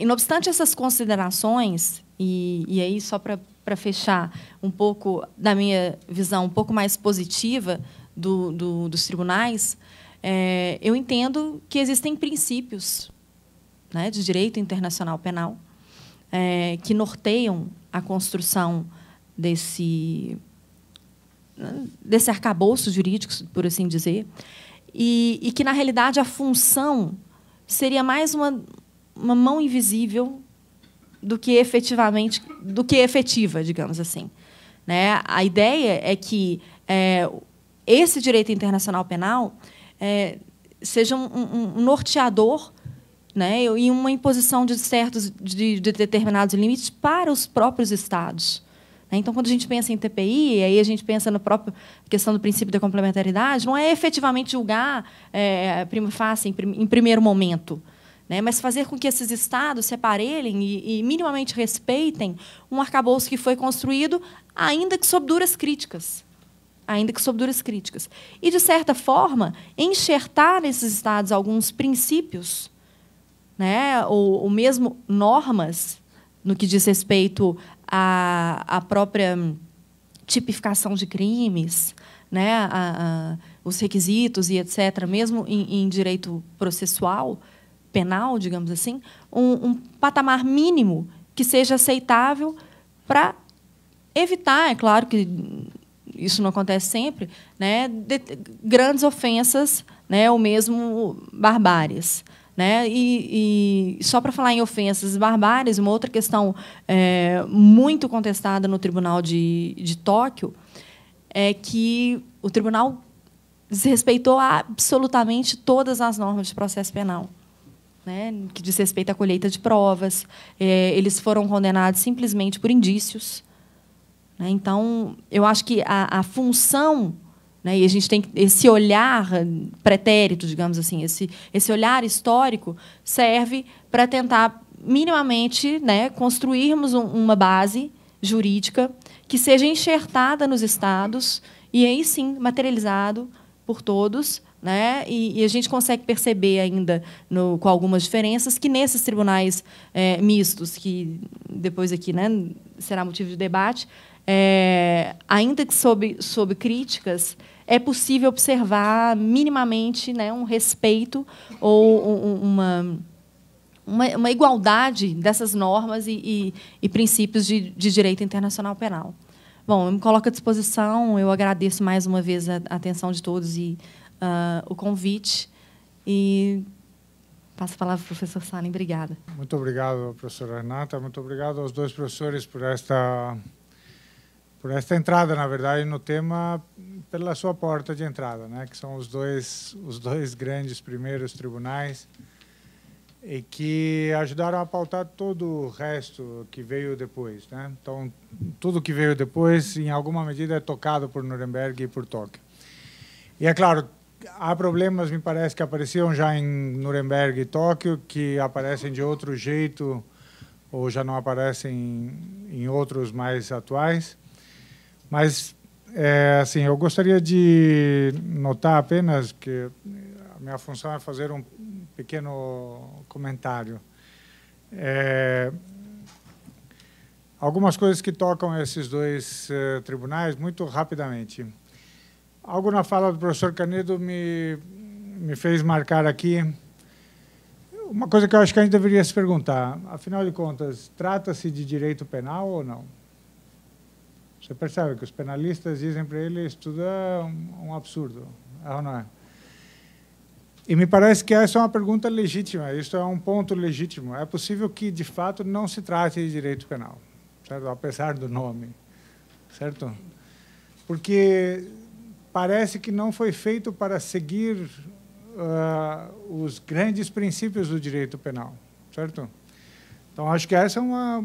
S3: E, não obstante essas considerações, e aí, só para fechar um pouco da minha visão um pouco mais positiva dos tribunais, eu entendo que existem princípios, né, de direito internacional penal que norteiam a construção desse arcabouço jurídico, por assim dizer, e que, na realidade, a função seria mais uma mão invisível do que efetiva, digamos assim, né? A ideia é que esse direito internacional penal seja um norteador, né, e uma imposição de determinados limites para os próprios Estados. Então, quando a gente pensa em TPI, aí a gente pensa na própria questão do princípio da complementaridade, não é efetivamente julgar prima facie, em primeiro momento, né, mas fazer com que esses Estados se aparelhem e minimamente respeitem um arcabouço que foi construído, ainda que sob duras críticas. E, de certa forma, enxertar nesses Estados alguns princípios, né, ou mesmo normas, no que diz respeito à própria tipificação de crimes, né, os requisitos e etc., mesmo em direito processual, penal, digamos assim, um patamar mínimo que seja aceitável para evitar, é claro que isso não acontece sempre, né, grandes ofensas, né, ou mesmo barbáries. Né? E só para falar em ofensas e barbáries, uma outra questão muito contestada no Tribunal de Tóquio é que o tribunal desrespeitou absolutamente todas as normas de processo penal, né? Que diz respeito à colheita de provas. Eles foram condenados simplesmente por indícios, né? Então, eu acho que a função, né, e a gente tem esse olhar pretérito, digamos assim, esse olhar histórico serve para tentar minimamente, né, construirmos uma base jurídica que seja enxertada nos Estados e, aí sim, materializado por todos, né? E a gente consegue perceber ainda, com algumas diferenças, que nesses tribunais mistos, que depois aqui, né, será motivo de debate, ainda que sob críticas, é possível observar minimamente, né, um respeito ou uma igualdade dessas normas e princípios de direito internacional penal. Bom, eu me coloco à disposição, eu agradeço mais uma vez a atenção de todos e o convite. E passo a palavra para o professor Salim. Obrigada.
S1: Muito obrigado, professora Renata. Muito obrigado aos dois professores por esta entrada, na verdade, no tema, pela sua porta de entrada, né? Que são os dois grandes primeiros tribunais e que ajudaram a pautar todo o resto que veio depois, né? Então, tudo que veio depois, em alguma medida, é tocado por Nuremberg e por Tóquio. E, é claro, há problemas, me parece, que apareciam já em Nuremberg e Tóquio, que aparecem de outro jeito ou já não aparecem em outros mais atuais. Mas, assim, eu gostaria de notar apenas que a minha função é fazer um pequeno comentário. Algumas coisas que tocam esses dois tribunais, muito rapidamente. Algo na fala do professor Canedo me fez marcar aqui uma coisa que eu acho que a gente deveria se perguntar. Afinal de contas, trata-se de direito penal ou não? Você percebe que os penalistas dizem para ele isso tudo é um absurdo, é ou não é? E me parece que essa é uma pergunta legítima, isso é um ponto legítimo. É possível que, de fato, não se trate de direito penal, certo? Apesar do nome, certo? Porque parece que não foi feito para seguir os grandes princípios do direito penal, certo? Então, acho que essa é uma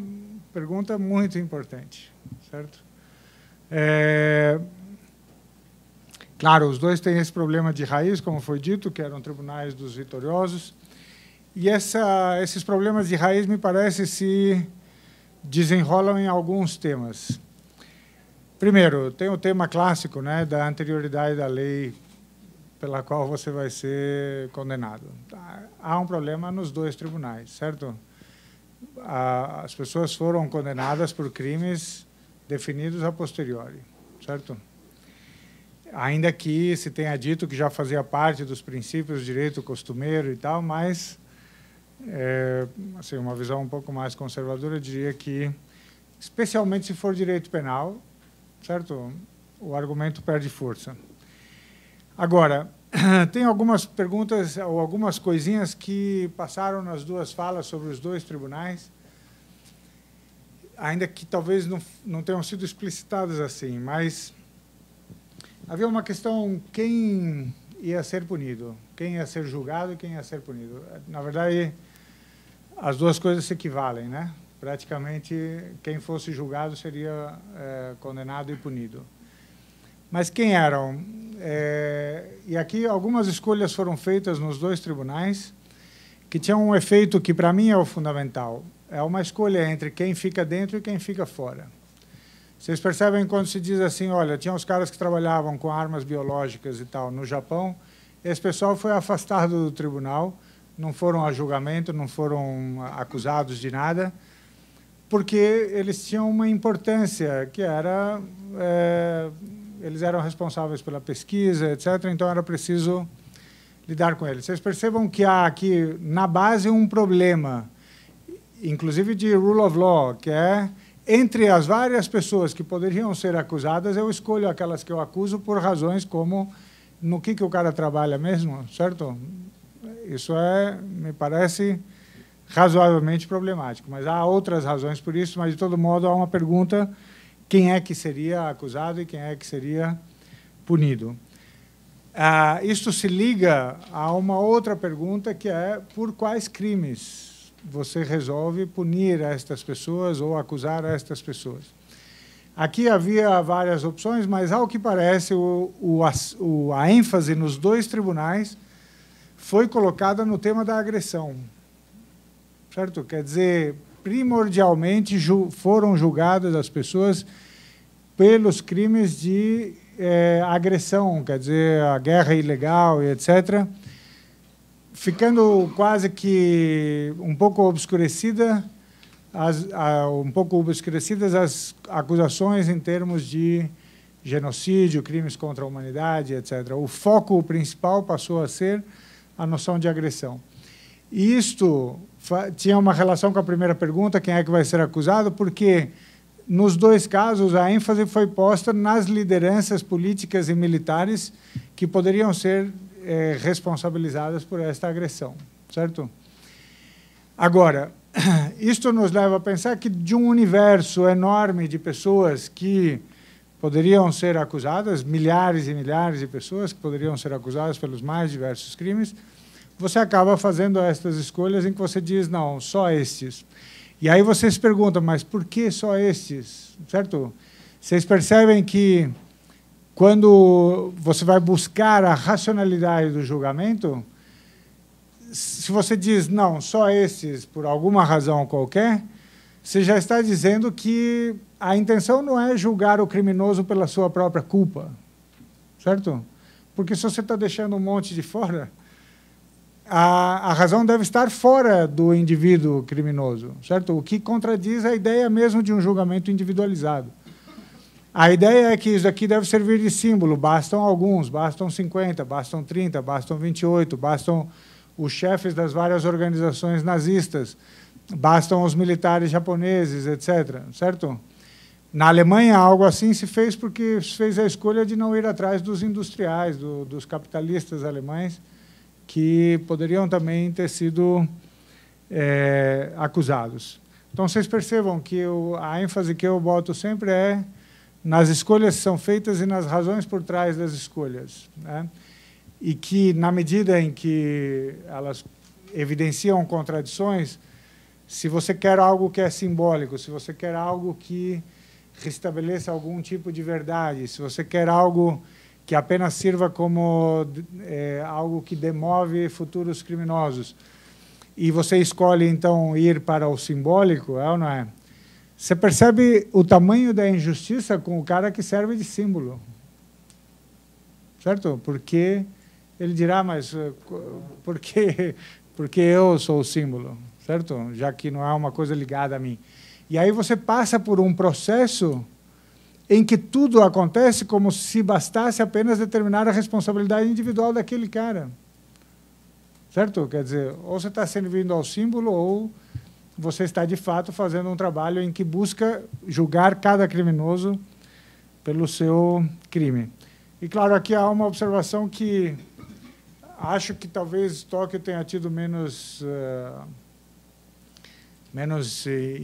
S1: pergunta muito importante, certo? Claro, os dois têm esse problema de raiz, como foi dito, que eram tribunais dos vitoriosos. E esses problemas de raiz, me parece, se desenrolam em alguns temas. Primeiro, tem o tema clássico, né, da anterioridade da lei pela qual você vai ser condenado. Há um problema nos dois tribunais, certo? As pessoas foram condenadas por crimes definidos a posteriori, certo? Ainda que se tenha dito que já fazia parte dos princípios do direito costumeiro e tal, mas, assim, uma visão um pouco mais conservadora, eu diria que, especialmente se for direito penal, certo? O argumento perde força. Agora, tem algumas perguntas ou algumas coisinhas que passaram nas duas falas sobre os dois tribunais, ainda que talvez não tenham sido explicitadas assim, mas havia uma questão: quem ia ser punido, quem ia ser julgado e quem ia ser punido. Na verdade, as duas coisas se equivalem, né? Praticamente, quem fosse julgado seria condenado e punido. Mas quem eram? E aqui algumas escolhas foram feitas nos dois tribunais que tinham um efeito que, para mim, é o fundamental. É uma escolha entre quem fica dentro e quem fica fora. Vocês percebem quando se diz assim, olha, tinha os caras que trabalhavam com armas biológicas e tal no Japão, esse pessoal foi afastado do tribunal, não foram a julgamento, não foram acusados de nada, porque eles tinham uma importância, que era... eles eram responsáveis pela pesquisa, etc., então era preciso lidar com eles. Vocês percebam que há aqui, na base, um problema, inclusive de rule of law, que é, entre as várias pessoas que poderiam ser acusadas, eu escolho aquelas que eu acuso por razões como no que o cara trabalha mesmo, certo? Isso me parece razoavelmente problemático, mas há outras razões por isso, mas, de todo modo, há uma pergunta: quem é que seria acusado e quem é que seria punido? Isso se liga a uma outra pergunta, que é: por quais crimes você resolve punir estas pessoas ou acusar estas pessoas? Aqui havia várias opções, mas, ao que parece, a ênfase nos dois tribunais foi colocada no tema da agressão, certo? Quer dizer, primordialmente foram julgadas as pessoas pelos crimes de agressão, quer dizer, a guerra ilegal e etc., ficando quase que um pouco obscurecidas as acusações em termos de genocídio, crimes contra a humanidade, etc. O foco principal passou a ser a noção de agressão. E isto tinha uma relação com a primeira pergunta, quem é que vai ser acusado, porque nos dois casos a ênfase foi posta nas lideranças políticas e militares que poderiam ser responsabilizadas por esta agressão, certo? Agora, isto nos leva a pensar que de um universo enorme de pessoas que poderiam ser acusadas, milhares e milhares de pessoas que poderiam ser acusadas pelos mais diversos crimes, você acaba fazendo estas escolhas em que você diz, não, só estes. E aí você se pergunta, mas por que só estes? Certo? Vocês percebem que quando você vai buscar a racionalidade do julgamento, se você diz, não, só estes, por alguma razão qualquer, você já está dizendo que a intenção não é julgar o criminoso pela sua própria culpa, certo? Porque se você está deixando um monte de fora, a razão deve estar fora do indivíduo criminoso, certo? O que contradiz a ideia mesmo de um julgamento individualizado. A ideia é que isso aqui deve servir de símbolo, bastam alguns, bastam 50, bastam 30, bastam 28, bastam os chefes das várias organizações nazistas, bastam os militares japoneses, etc., certo? Na Alemanha, algo assim se fez porque se fez a escolha de não ir atrás dos industriais, dos capitalistas alemães, que poderiam também ter sido acusados. Então, vocês percebam que a ênfase que eu boto sempre é nas escolhas que são feitas e nas razões por trás das escolhas, né? E que, na medida em que elas evidenciam contradições, se você quer algo que é simbólico, se você quer algo que restabeleça algum tipo de verdade, se você quer algo que apenas sirva como algo que demove futuros criminosos, e você escolhe, então, ir para o simbólico, é ou não é? Você percebe o tamanho da injustiça com o cara que serve de símbolo, certo? Porque ele dirá, mas porque eu sou o símbolo, certo? Já que não é uma coisa ligada a mim. E aí você passa por um processo em que tudo acontece como se bastasse apenas determinar a responsabilidade individual daquele cara, certo? Quer dizer, ou você está servindo ao símbolo, ou você está, de fato, fazendo um trabalho em que busca julgar cada criminoso pelo seu crime. E, claro, aqui há uma observação que acho que talvez Tóquio tenha tido menos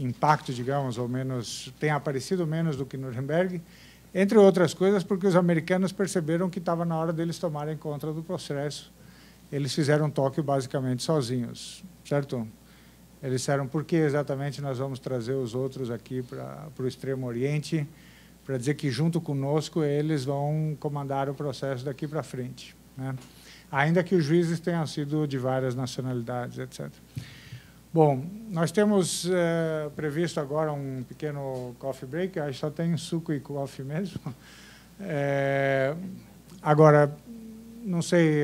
S1: impacto, digamos, ou tenha aparecido menos do que Nuremberg, entre outras coisas porque os americanos perceberam que estava na hora deles tomarem conta do processo. Eles fizeram Tóquio basicamente sozinhos, certo? Eles disseram, por que exatamente nós vamos trazer os outros aqui para o Extremo Oriente, para dizer que, junto conosco, eles vão comandar o processo daqui para frente, né? Ainda que os juízes tenham sido de várias nacionalidades, etc. Bom, nós temos previsto agora um pequeno coffee break, acho que só tem suco e coffee mesmo. Agora, não sei,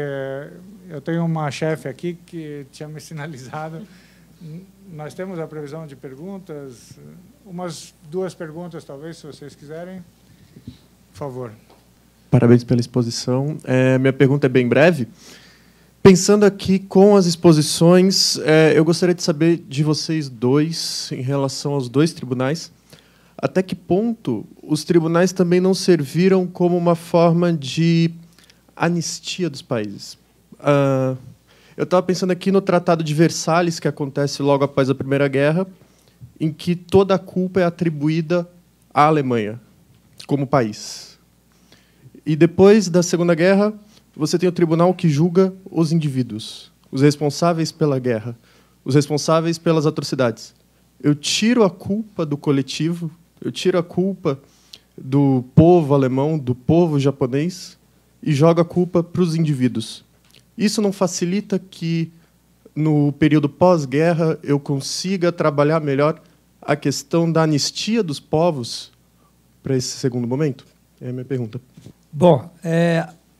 S1: eu tenho uma chefe aqui que tinha me sinalizado. Nós temos a previsão de perguntas, umas 2 perguntas, talvez, se vocês quiserem. Por favor.
S4: Parabéns pela exposição. Minha pergunta é bem breve. Pensando aqui com as exposições, eu gostaria de saber de vocês dois, em relação aos 2 tribunais, até que ponto os tribunais também não serviram como uma forma de anistia dos países. Eu estava pensando aqui no Tratado de Versalhes, que acontece logo após a Primeira Guerra, em que toda a culpa é atribuída à Alemanha, como país. E depois da Segunda Guerra, você tem o tribunal que julga os indivíduos, os responsáveis pela guerra, os responsáveis pelas atrocidades. Eu tiro a culpa do coletivo, eu tiro a culpa do povo alemão, do povo japonês, e jogo a culpa para os indivíduos. Isso não facilita que, no período pós-guerra, eu consiga trabalhar melhor a questão da anistia dos povos para esse segundo momento? É a minha pergunta.
S2: Bom,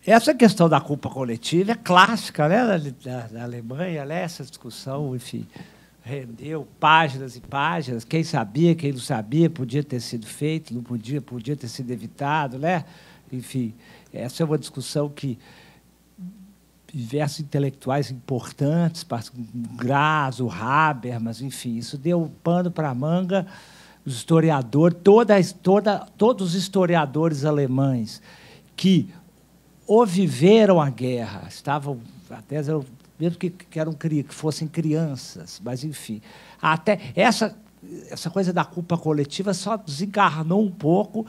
S2: essa questão da culpa coletiva é clássica, né, da Alemanha, né, essa discussão, enfim, rendeu páginas e páginas. Quem sabia, quem não sabia, podia ter sido feito, não podia, podia ter sido evitado, né? Enfim, essa é uma discussão que diversos intelectuais importantes, Grasso, Habermas, enfim, isso deu pano para a manga. Os historiadores, todos os historiadores alemães que ou viveram a guerra, estavam até mesmo que fossem crianças, mas enfim, até essa coisa da culpa coletiva só desencarnou um pouco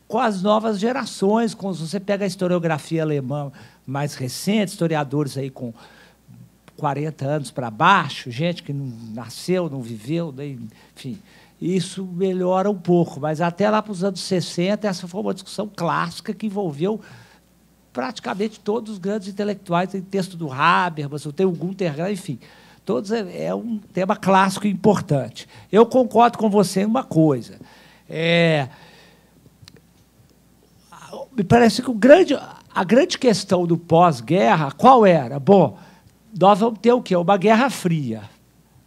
S2: com as novas gerações. Se você pega a historiografia alemã mais recente, historiadores aí com 40 anos para baixo, gente que não nasceu, não viveu, enfim, isso melhora um pouco, mas até lá para os anos 60, essa foi uma discussão clássica que envolveu praticamente todos os grandes intelectuais. Tem texto do Habermas, tem o Günter Grass, enfim, todos é um tema clássico e importante. Eu concordo com você em uma coisa. Me parece que a grande questão do pós-guerra, qual era? Bom, nós vamos ter o quê? Uma Guerra Fria.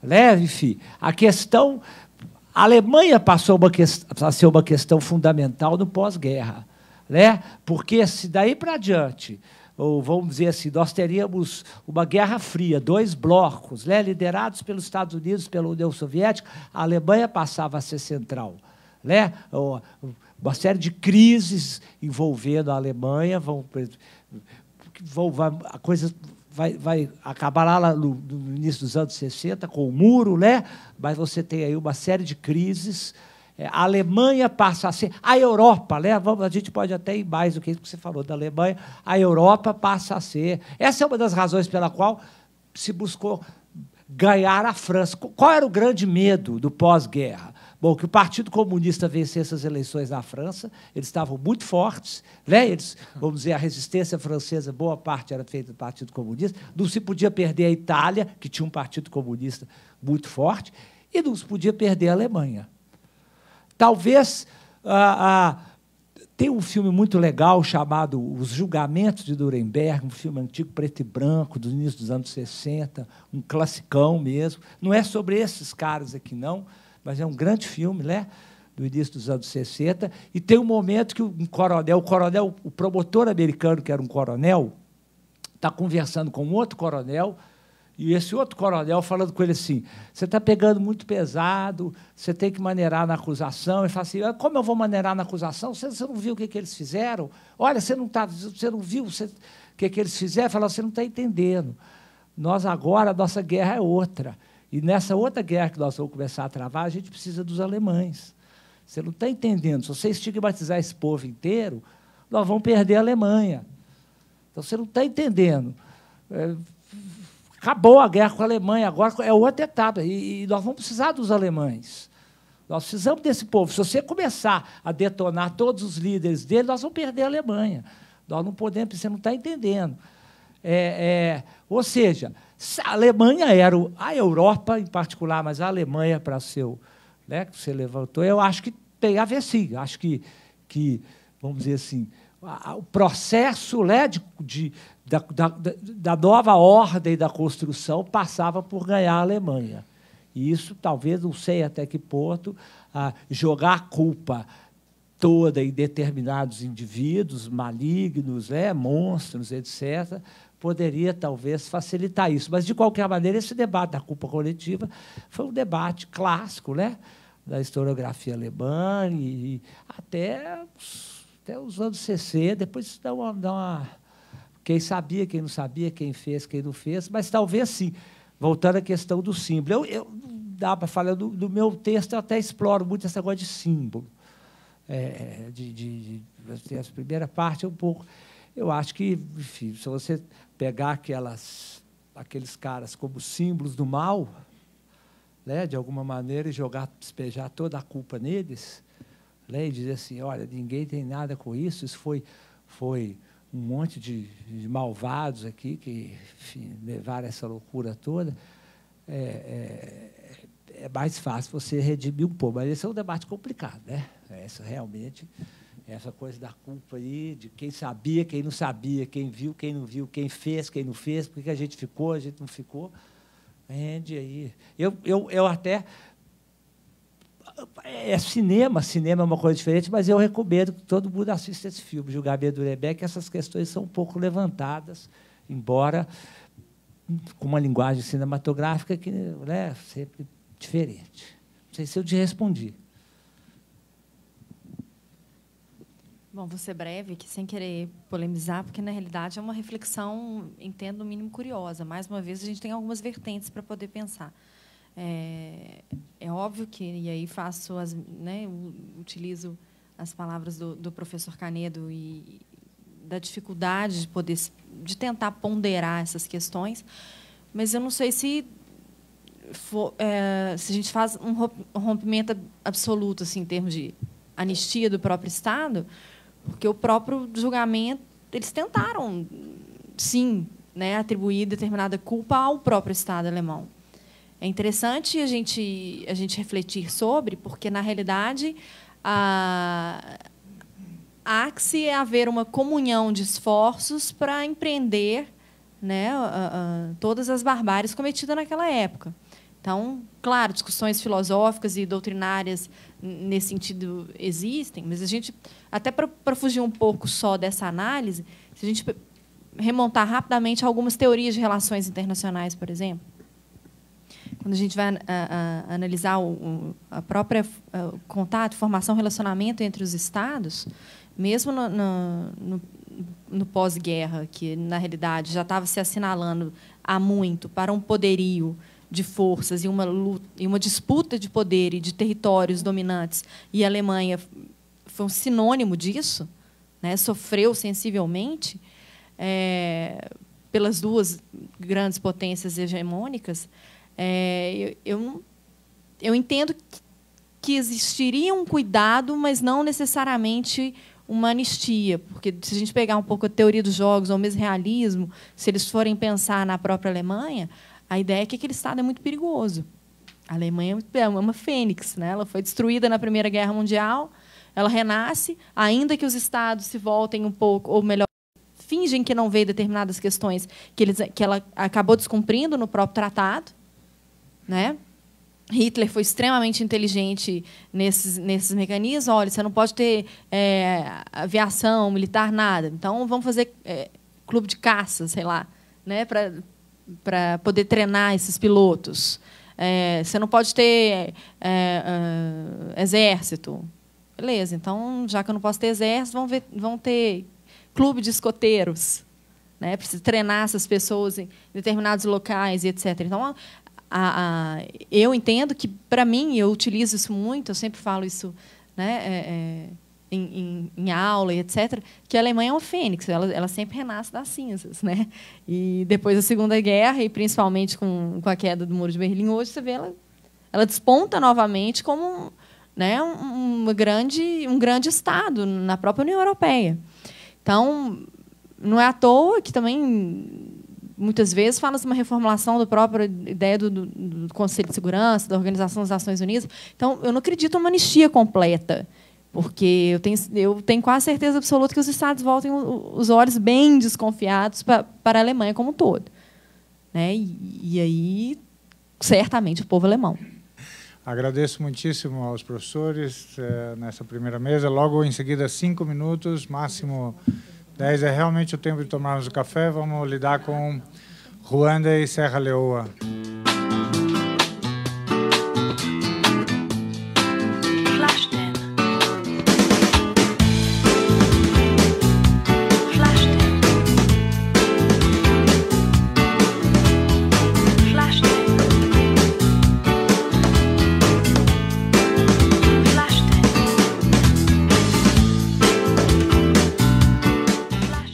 S2: Né? Enfim, a questão... A Alemanha passou a ser uma questão fundamental no pós-guerra, né? Porque, se daí para adiante, ou vamos dizer assim, nós teríamos uma Guerra Fria, 2 blocos, né, liderados pelos Estados Unidos, pela União Soviética, a Alemanha passava a ser central. Né? Uma série de crises envolvendo a Alemanha, a coisa vai acabar lá no início dos anos 60, com o muro, né? Mas você tem aí uma série de crises. A Alemanha passa a ser... A Europa, né? A gente pode até ir mais do que isso que você falou da Alemanha. A Europa passa a ser... Essa é uma das razões pela qual se buscou ganhar a França. Qual era o grande medo do pós-guerra? Bom, que o Partido Comunista vencesse as eleições na França, eles estavam muito fortes, né? Eles, vamos dizer, a resistência francesa, boa parte era feita do Partido Comunista, não se podia perder a Itália, que tinha um Partido Comunista muito forte, e não se podia perder a Alemanha. Talvez... tem um filme muito legal chamado Os Julgamentos de Nuremberg, um filme antigo, preto e branco, do início dos anos 60, um classicão mesmo. Não é sobre esses caras aqui, não, mas é um grande filme, né, do início dos anos 60, e tem um momento que o promotor americano, que era um coronel, está conversando com um outro coronel, e esse outro coronel falando com ele assim, você está pegando muito pesado, você tem que maneirar na acusação. Ele fala assim, como eu vou maneirar na acusação? Você não viu o que eles fizeram? Olha, você não viu o que eles fizeram? Fala, você não está entendendo. Agora, a nossa guerra é outra. E nessa outra guerra que nós vamos começar a travar, a gente precisa dos alemães. Você não está entendendo. Se você estigmatizar esse povo inteiro, nós vamos perder a Alemanha. Então, você não está entendendo. Acabou a guerra com a Alemanha, agora é outra etapa, e nós vamos precisar dos alemães. Nós precisamos desse povo. Se você começar a detonar todos os líderes dele, nós vamos perder a Alemanha. Nós não podemos, você não está entendendo. Ou seja, a Alemanha era a Europa em particular, mas a Alemanha para seu, né, que você levantou, eu acho que tem a ver, sim. Acho que vamos dizer assim, o processo, né, da nova ordem da construção passava por ganhar a Alemanha. E isso, talvez, não sei até que ponto, jogar a culpa toda em determinados indivíduos malignos, né, monstros, etc., poderia, talvez, facilitar isso. Mas, de qualquer maneira, esse debate da culpa coletiva foi um debate clássico, né, da historiografia alemã, e até os anos 60, depois dá uma quem sabia, quem não sabia, quem fez, quem não fez, mas talvez sim, voltando à questão do símbolo. Eu dá para falar do meu texto, eu até exploro muito essa coisa de símbolo. Essa primeira parte é um pouco... Eu acho que, enfim, se você pegar aqueles caras como símbolos do mal, né, de alguma maneira, e despejar toda a culpa neles, né, e dizer assim, olha, ninguém tem nada com isso, isso foi um monte de malvados aqui que, enfim, levaram essa loucura toda, é mais fácil você redimir um pouco. Mas esse é um debate complicado, né? Isso realmente Essa coisa da culpa aí, de quem sabia, quem não sabia, quem viu, quem não viu, quem não fez, por que a gente ficou, a gente não ficou. Rende aí. Eu até... cinema é uma coisa diferente, mas eu recomendo que todo mundo assista esse filme, Julgamento do Nuremberg, que essas questões são um pouco levantadas, embora com uma linguagem cinematográfica que, né, sempre diferente. Não sei se eu te respondi.
S3: Bom, vou ser breve aqui, sem querer polemizar, porque, na realidade, é uma reflexão, entendo, no mínimo, curiosa. Mais uma vez, a gente tem algumas vertentes para poder pensar. É óbvio que, e aí faço utilizo as palavras do professor Canedo e da dificuldade de tentar ponderar essas questões, mas eu não sei se a gente faz um rompimento absoluto, assim, em termos de anistia do próprio Estado, porque o próprio julgamento, eles tentaram, sim, né, atribuir determinada culpa ao próprio Estado alemão. É interessante a gente refletir sobre, porque, na realidade, há que se haver uma comunhão de esforços para empreender, né, todas as barbáries cometidas naquela época. Então, claro, discussões filosóficas e doutrinárias nesse sentido existem, mas a gente, até para fugir um pouco só dessa análise, se a gente remontar rapidamente a algumas teorias de relações internacionais, por exemplo, quando a gente vai analisar a própria contato, formação, relacionamento entre os Estados, mesmo no pós-guerra, que, na realidade, já estava se assinalando há muito para um poderio de forças e uma disputa de poder e de territórios dominantes, e a Alemanha foi um sinônimo disso, né, sofreu sensivelmente pelas duas grandes potências hegemônicas. Eu entendo que existiria um cuidado, mas não necessariamente uma anistia, porque, se a gente pegar um pouco a teoria dos jogos ou mesmo realismo, se eles forem pensar na própria Alemanha, a ideia é que aquele Estado é muito perigoso. A Alemanha é uma fênix, né? Ela foi destruída na Primeira Guerra Mundial, ela renasce, ainda que os Estados se voltem um pouco, ou melhor, fingem que não vê determinadas questões que ela acabou descumprindo no próprio tratado, né? Hitler foi extremamente inteligente nesses mecanismos. Olha, você não pode ter aviação, militar, nada. Então, vamos fazer clube de caça, sei lá, né, para poder treinar esses pilotos. Você não pode ter exército. Beleza, então, já que eu não posso ter exército, vão ter clube de escoteiros, né, para treinar essas pessoas em determinados locais, e etc. Então, eu entendo que, para mim, eu utilizo isso muito, eu sempre falo isso, né, em aula, e etc., que a Alemanha é uma fênix, ela sempre renasce das cinzas, né? E depois da Segunda Guerra, e principalmente com a queda do Muro de Berlim, hoje você vê ela desponta novamente como, né, um grande Estado na própria União Europeia. Então, não é à toa que também, muitas vezes, fala-se uma reformulação da própria ideia do Conselho de Segurança, da Organização das Nações Unidas. Então, eu não acredito numa anistia completa, porque eu tenho quase certeza absoluta que os Estados voltem os olhos bem desconfiados para a Alemanha como um todo, né? E aí, certamente, o povo alemão.
S1: Agradeço muitíssimo aos professores nessa primeira mesa. Logo em seguida, 5 minutos, máximo 10 é realmente o tempo de tomarmos o café. Vamos lidar com Ruanda e Serra Leoa.